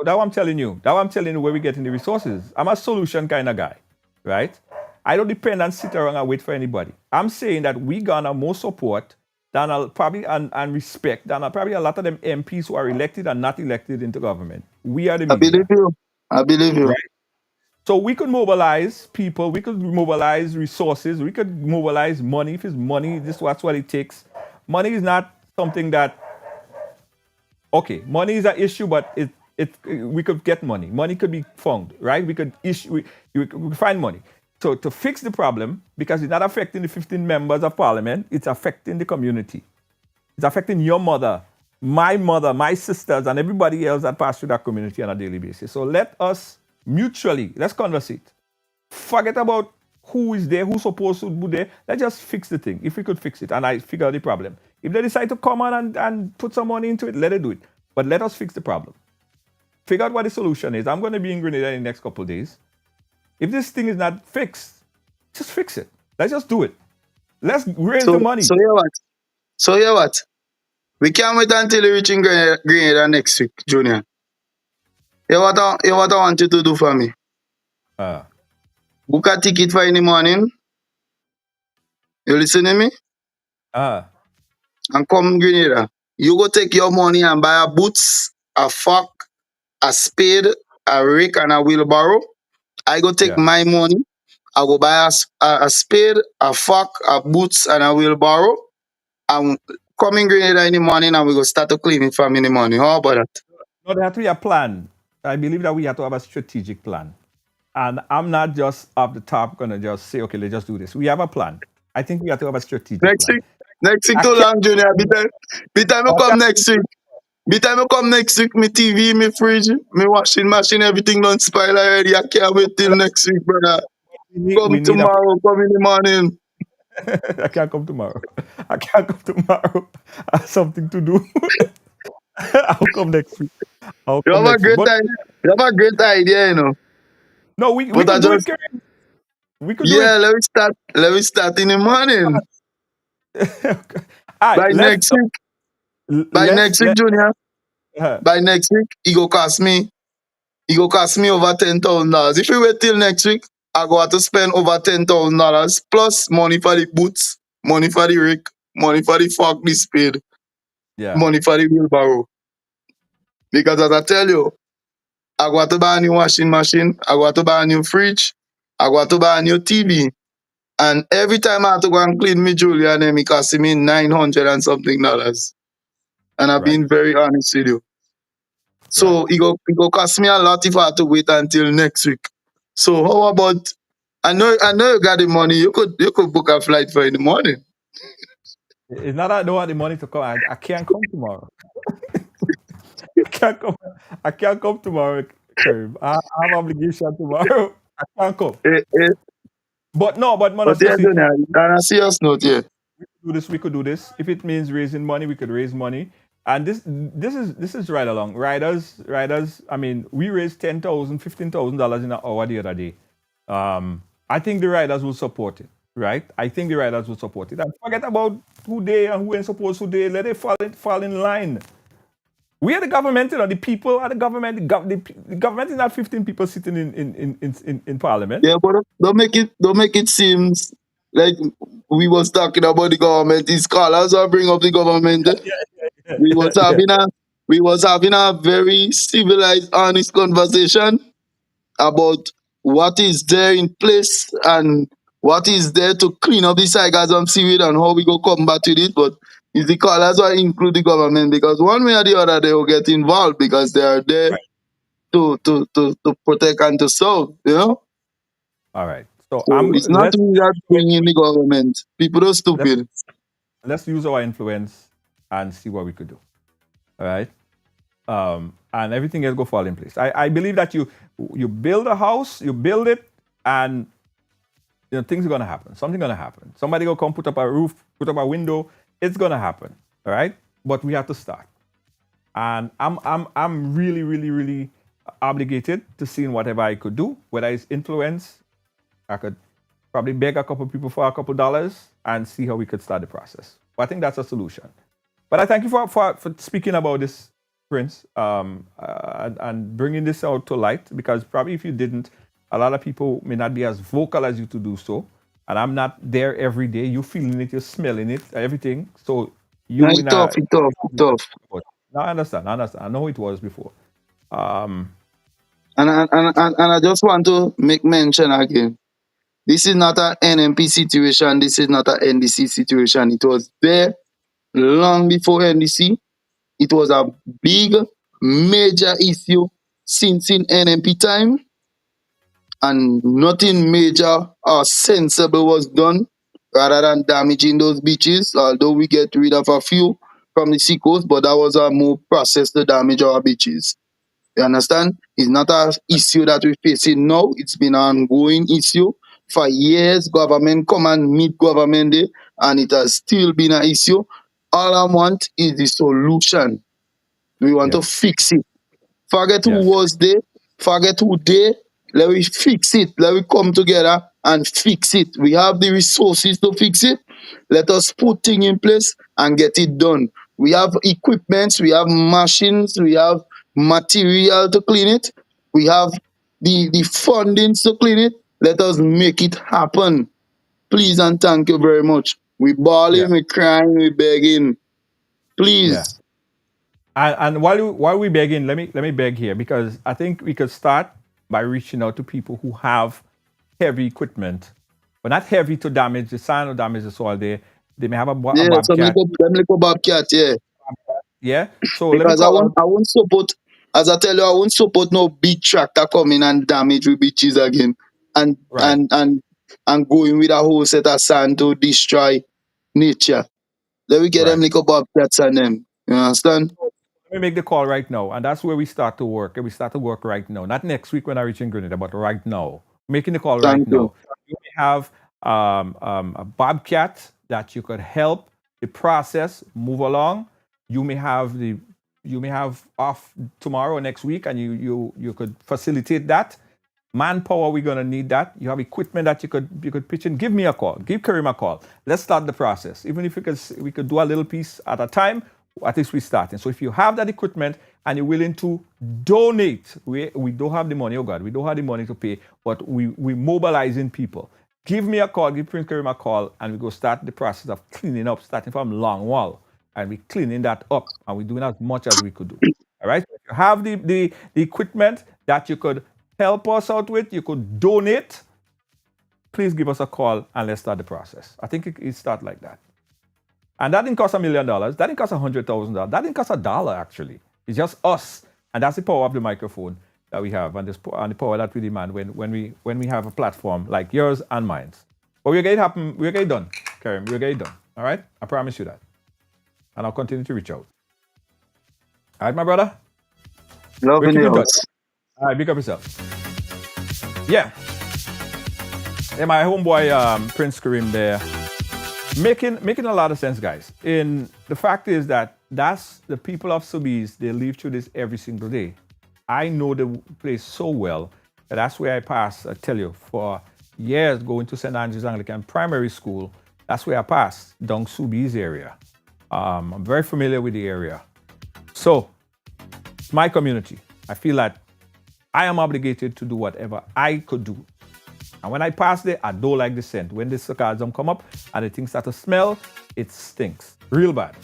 That what I'm telling you. That what I'm telling you where we getting the resources. I'm a solution kind of guy, right? I don't depend and sit around and wait for anybody. I'm saying that we garner more support than probably and respect than probably a lot of them MPs who are elected and not elected into government. We are the media. I believe you. Right? So we could mobilize people, we could mobilize resources, we could mobilize money. If it's money, that's what it takes. Money is not something that, okay, money is an issue, but we could get money. Money could be found, right? We could find money. So to fix the problem, because it's not affecting the 15 members of parliament, it's affecting the community. It's affecting your mother, my sisters, and everybody else that pass through that community on a daily basis. So let us mutually, let's conversate. Forget about who is there, who's supposed to be there. Let's just fix the thing, if we could fix it, and I figure out the problem. If they decide to come on and put some money into it, let it do it. But let us fix the problem. Figure out what the solution is. I'm going to be in Grenada in the next couple of days. If this thing is not fixed, just fix it. Let's just do it. Let's raise the money. So hear what? We can't wait until you reach in Grenada next week, Junior. Hear what I want you to do for me? Book a ticket for in the morning. You listen to me? And come Grenada. You go take your money and buy a boots, a fork, a spade, a rake, and a wheelbarrow. I go take my money. I go buy a spade, a fork, a boots, and a wheelbarrow. And come in Grenada in the morning and we go start to clean it from in the morning. How about that? No, there has to be a plan. I believe that we have to have a strategic plan. And I'm not just off the top going to just say, okay, let's just do this. We have a plan. I think we have to have a strategic Next plan. week. Next week I too can't. long, Junior. By time I I come can't next week. By time I come next week, me TV, me fridge, me washing machine, everything done spoil already. I can't wait till next week, brother. we Come need a. tomorrow, come in the morning. I can't come tomorrow. I can't come tomorrow. I have something to do. I'll come next week. I'll You come have a next week. great But idea. You have a great idea, you know. no, we But I could do it, just Kareem. We could do it. yeah, let me start. Let me start in the morning. All right, By next week. By next week, let Junior. uh, By next week, it go cost me. It go cost me over $10,000. If we wait till next week, I go have to spend over $10,000 plus money for the boots, money for the rig, money for the fork, the spade, yeah, money for the wheelbarrow. Because as I tell you, I go have to buy a new washing machine, I go have to buy a new fridge, I go have to buy a new TV. And every time I have to go and clean me jewelry and then it cost me 900 and something dollars. And I've right, been very honest with you. right. So it go cost me a lot if I have to wait until next week. So how about I know you got the money. You could book a flight for in the morning. It's not that I don't want the money to come. I can't come tomorrow. I can't come. I can't come tomorrow, Kareem. I have obligation tomorrow. I can't come. But no, but But honestly, yeah, see, on a serious note, yeah. do this. We could do this. If it means raising money, we could raise money. And this is right along. Riders. I mean, we raised $10,000, $15,000 in an hour the other day. I think the riders will support it, right? I think the riders will support it. And forget about who they and who ain't supposed to they. Let it fall in line. We are the government, the people are the government. The government is not 15 people sitting in parliament. Yeah, but don't make it seem like we was talking about the government. These scholars are bring up the government. We was Yeah. having a we was having a very civilized, honest conversation about what is there in place and what is there to clean up the sargassum seaweed and how we go combat with it. But it's the callers who include the government because one way or the other they will get involved because they are there to protect and to serve, you know? All right. So So it's not we that bring in the government. People are let's stupid. let's use our influence and see what we could do. All right. And everything else go fall in place. I believe that you build a house, you build it, and things are gonna happen. Something gonna happen. Somebody gonna come put up a roof, put up a window. It's gonna happen. All right. But we have to start. And I'm really, really, really obligated to seeing whatever I could do, whether it's influence. I could probably beg a couple people for a couple dollars and see how we could start the process. But I think that's a solution. But I thank you for speaking about this, Prince, and bringing this out to light, because probably if you didn't, a lot of people may not be as vocal as you to do so. And I'm not there every day. You're feeling it, you're smelling it, everything. So No, you it's in a. tough, it's tough, it's tough. No, I understand. I know it was before. And I just want to make mention again. This is not an NMP situation. This is not an NDC situation. It was there long before NDC. It was a big, major issue since in NMP time. And nothing major or sensible was done rather than damaging those beaches, although we get rid of a few from the seacoast, but that was a more process to damage our beaches. You understand? It's not an issue that we're facing now. It's been an ongoing issue. For years, government come and meet government day, and it has still been an issue. All I want is the solution. We want to Yes. fix it. Forget who Yes. was there. Forget who there. Let we fix it. Let we come together and fix it. We have the resources to fix it. Let us put things in place and get it done. We have equipments, we have machines, we have material to clean it. We have the funding to clean it. Let us make it happen. Please and thank you very much. We bawling, Yeah. we crying, we begging. Yeah. Please. And while we begging, let me beg here, because I think we could start by reaching out to people who have heavy equipment, but not heavy to damage the sand or damage the soil. They may have a Yeah, some bobcat. little bobcat, yeah. Yeah. So let me Because I call won't, out. I won't support, as I tell you, I won't support no big tractor coming and damage with beaches again. And Right. and and and going with a whole set of sand to destroy nature. Let me get them little bobcats on them. You understand? Let me make the call right now, and that's where we start to work. And we start to work right now, not next week when I reach in Grenada, but right now. Making the call right Thank now. you. You may have a bobcat that you could help the process move along. You may have off tomorrow or next week, and you could facilitate that. Manpower, we're gonna need that. You have equipment that you could pitch in. Give me a call. Give Karim a call. Let's start the process. Even if we could do a little piece at a time, at least we're starting. So if you have that equipment and you're willing to donate, we don't have the money, oh God, we don't have the money to pay, but we mobilizing people. Give me a call, give Prince Karim a call, and we go start the process of cleaning up, starting from Long Wall. And we're cleaning that up, and we're doing as much as we could do. All right? If you have the equipment that you could help us out with, you could donate, please give us a call and let's start the process. I think it starts like that. And that didn't cost $1 million. That didn't cost $100,000. That didn't cost $1, actually. It's just us. And that's the power of the microphone that we have and the power that we demand when we have a platform like yours and mine. But we're going to happen. We're going to done, Karim. We're going to done. All right? I promise you that. And I'll continue to reach out. All right, my brother? Loving you. All right, big up yourself. Yeah. And my homeboy Prince Karim there, making a lot of sense, guys. And the fact is that's the people of Soubise. They live through this every single day. I know the place so well that that's where I passed. I tell you, for years going to St. Andrew's Anglican Primary School. That's where I passed, down Soubise area. I'm very familiar with the area. So, my community. I feel that I am obligated to do whatever I could do. And when I pass there, I don't like the scent. When the sarcasm come up and the things start to smell, it stinks real bad.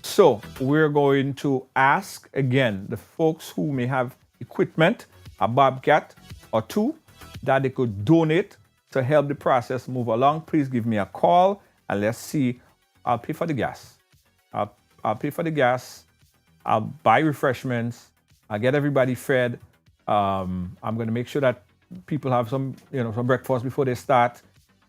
So we're going to ask again the folks who may have equipment, a bobcat or two, that they could donate to help the process move along. Please give me a call and let's see. I'll pay for the gas. I'll pay for the gas. I'll buy refreshments. I'll get everybody fed. I'm going to make sure that people have some breakfast before they start.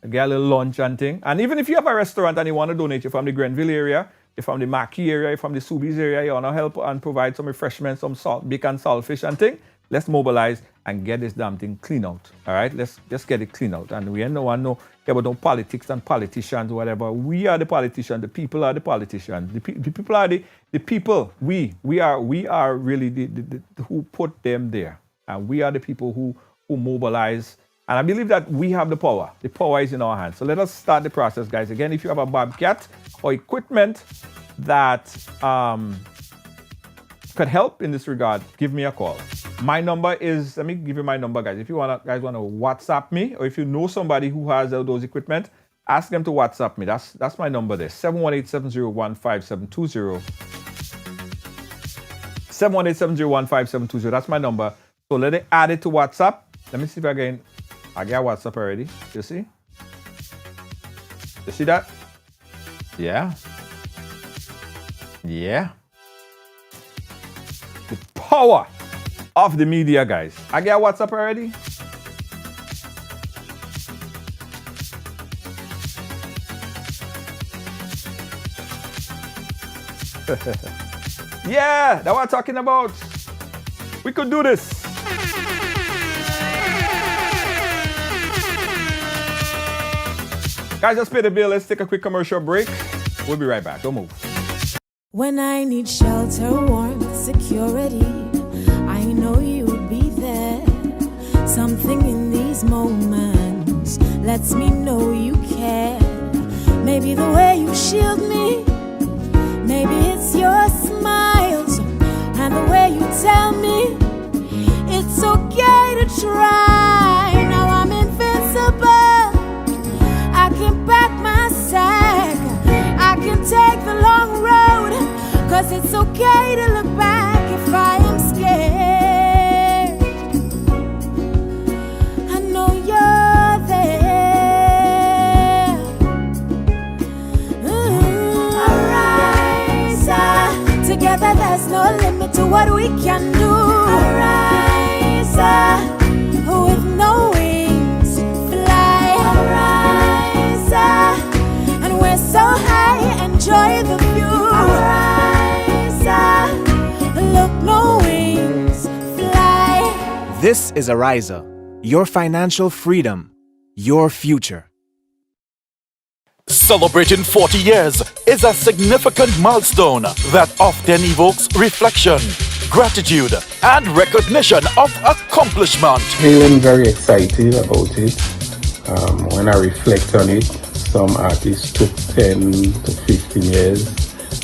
Get a little lunch and thing. And even if you have a restaurant and you want to donate, you're from the Grenville area, you're from the Marquis area, you're from the Soubise area, you want to help and provide some refreshments, some salt, bacon, saltfish and thing, let's mobilize and get this damn thing clean out. All right? Let's just get it clean out. And we ain't no one know about no politics and politicians or whatever. We are the politicians. The people are the politicians. The people are the people. We are really the who put them there. And we are the people who mobilize. And I believe that we have the power. The power is in our hands. So let us start the process, guys. Again, if you have a bobcat or equipment that could help in this regard, give me a call. My number is, let me give you my number, guys. If you guys want to WhatsApp me, or if you know somebody who has those equipment, ask them to WhatsApp me. That's my number there, 718-701-5720. 718-701-5720. That's my number. So let it add it to WhatsApp. Let me see if I got WhatsApp already. You see? You see that? Yeah. Yeah. The power of the media, guys. I got WhatsApp already. Yeah, that's what I'm talking about. We could do this. Guys, just pay the bill. Let's take a quick commercial break. We'll be right back. Don't move. When I need shelter, warmth, security, I know you'll be there. Something in these moments lets me know you care. Maybe the way you shield me, maybe it's your smiles and the way you tell me it's okay to try. Now I'm invincible. I can pack my sack, I can take the long road, 'cause it's okay to look back if I am scared. I know you're there. Arise, together there's no limit to what we can do. Arise, with no wings, This is Ariza, your financial freedom, your future. Celebrating 40 years is a significant milestone that often evokes reflection, gratitude, and recognition of accomplishment. Feeling very excited about it. When I reflect on it, some artists took 10 to 15 years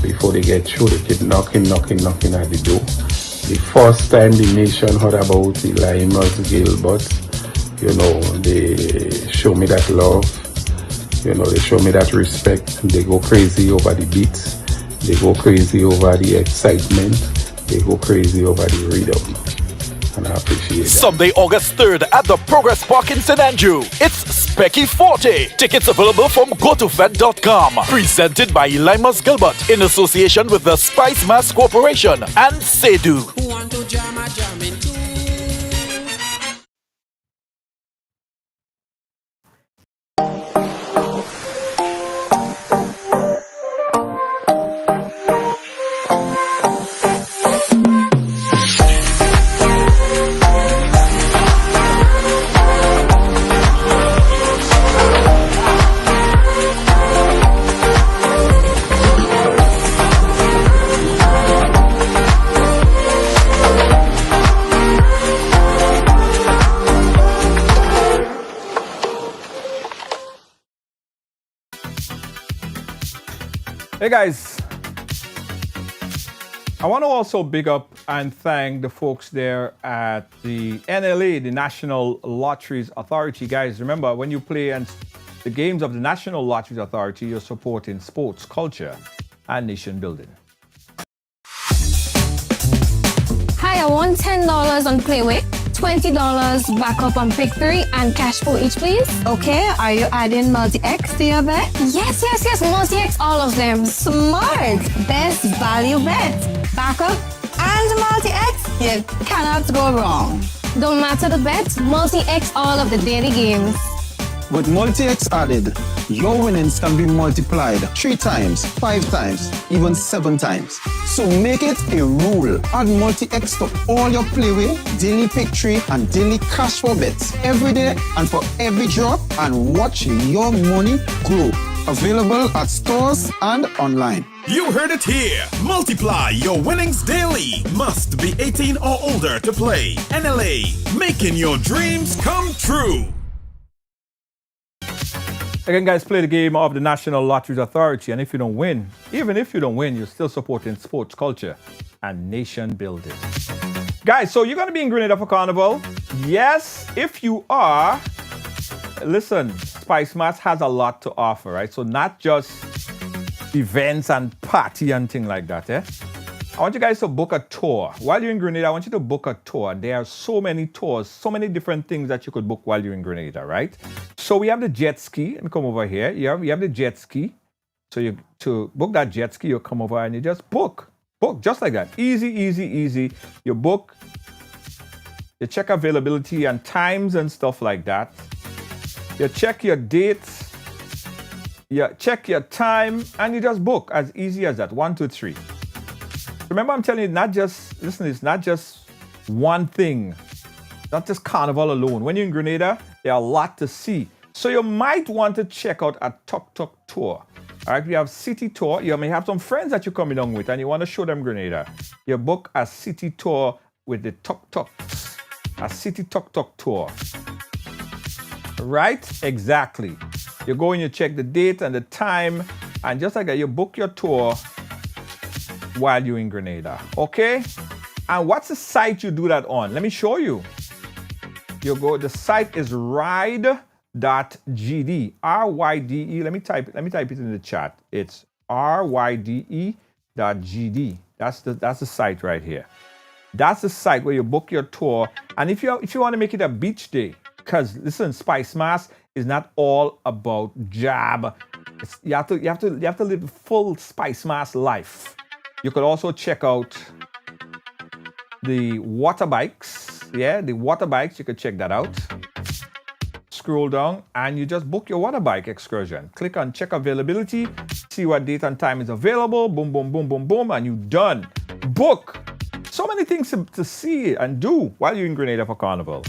before they get through. They keep knocking at the door. The first time the nation heard about the Limas Gilbert, they show me that love. They show me that respect. They go crazy over the beats. They go crazy over the excitement. They go crazy over the rhythm. And I appreciate that. Sunday, August 3rd at the Progress Park in St. Andrew. It's Specky 40. Tickets available from gotofed.com. Presented by Limas Gilbert in association with the Spice Mass Corporation and Sedu. Who want to jam a jamming too? Hey guys, I want to also big up and thank the folks there at the NLA, the National Lotteries Authority. Guys, remember when you play and the games of the National Lotteries Authority, you're supporting sports, culture, and nation building. Hi, I want $10 on Playway, $20 back up on Pick 3, and cash for each, please. Okay, are you adding multi-X to your bet? Yes, multi-X, all of them. Smart! Best value bet. Backup and multi-X, you cannot go wrong. Don't matter the bet, multi-X all of the daily games. With multi-X added, your winnings can be multiplied 3 times, 5 times, even 7 times. So make it a rule. Add multi-X to all your Playway, daily pick 3, and daily cash for bets every day and for every drop, and watch your money grow. Available at stores and online. You heard it here. Multiply your winnings daily. Must be 18 or older to play. NLA, making your dreams come true. Again, guys, play the game of the National Lotteries Authority, and if you don't win, even if you don't win, you're still supporting sports, culture, and nation building. Guys, so you're going to be in Grenada for Carnival? Yes, if you are, listen, Spice Mass has a lot to offer, right? So not just events and party and things like that, eh? I want you guys to book a tour. While you're in Grenada, I want you to book a tour. There are so many tours, so many different things that you could book while you're in Grenada, right? So we have the jet ski, and come over here. You have the jet ski. So to book that jet ski, you come over and you just book. Book, just like that. Easy. You book, you check availability and times and stuff like that. You check your dates, you check your time, and you just book. As easy as that. 1, 2, 3. Remember, I'm telling you, it's not just one thing, not just Carnival alone. When you're in Grenada, there are a lot to see. So you might want to check out a tuk-tuk tour. All right, we have city tour. You may have some friends that you're coming along with and you want to show them Grenada. You book a city tour with the tuk-tuks, a city tuk-tuk tour. Right? Exactly. You go and you check the date and the time, and just like that, you book your tour while you're in Grenada, okay? And what's the site you do that on? Let me show you. The site is ride.gd, R-Y-D-E. Let me type it in the chat. It's ryde.gd. That's the site right here. That's the site where you book your tour. And if you want to make it a beach day, because listen, Spice Mass is not all about jab. You have to live a full Spice Mass life. You could also check out the water bikes. Yeah, the water bikes, you could check that out. Scroll down and you just book your water bike excursion. Click on check availability, see what date and time is available. Boom, boom, boom, boom, boom, and you're done. Book. So many things to see and do while you're in Grenada for Carnival.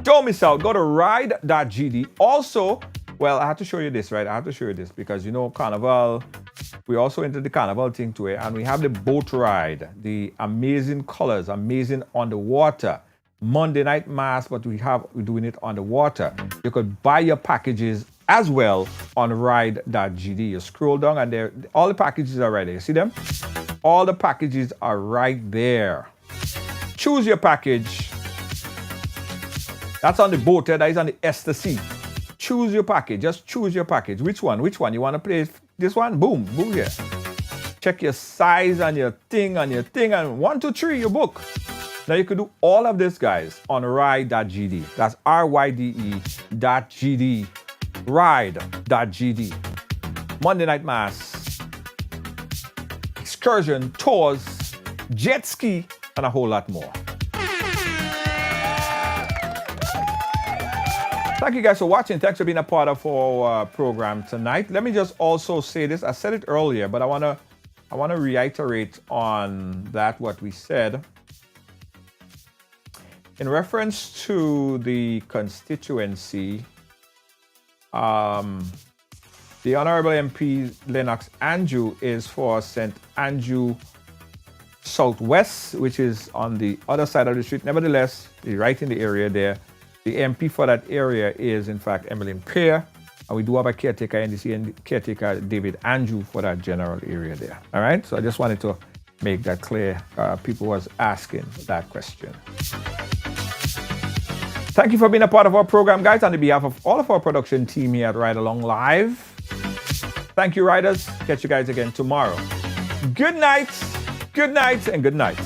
Don't miss out. Go to ride.gd. Also, well, I have to show you this, right? I have to show you this because, you know, Carnival, we also into the Carnival thing too, and we have the boat ride, the amazing colors, amazing on the water. Monday night mass, but we're doing it on the water. You could buy your packages as well on ride.gd. You scroll down and all the packages are right there. You see them? All the packages are right there. Choose your package. That's on the boat, that is on the ecstasy. Choose your package. Just choose your package. Which one? Which one? You want to play this one? Boom, boom here. Check your size and your thing, and 1, 2, 3, you book. Now you could do all of this, guys, on ride.gd. That's RYDE.gd. Ride.gd. Monday night mass, excursion, tours, jet ski, and a whole lot more. Thank you guys for watching. Thanks for being a part of our program tonight. Let me just also say this. I said it earlier, but I want to reiterate on that what we said. In reference to the constituency, the Honorable MP Lennox Andrew is for St. Andrew Southwest, which is on the other side of the street. Nevertheless, right in the area there. The MP for that area is, in fact, Emmeline Pear. And we do have a caretaker, NDC and caretaker David Andrew for that general area there. All right? So I just wanted to make that clear. People was asking that question. Thank you for being a part of our program, guys. On behalf of all of our production team here at Ridealong Live. Thank you, riders. Catch you guys again tomorrow. Good night, and good night.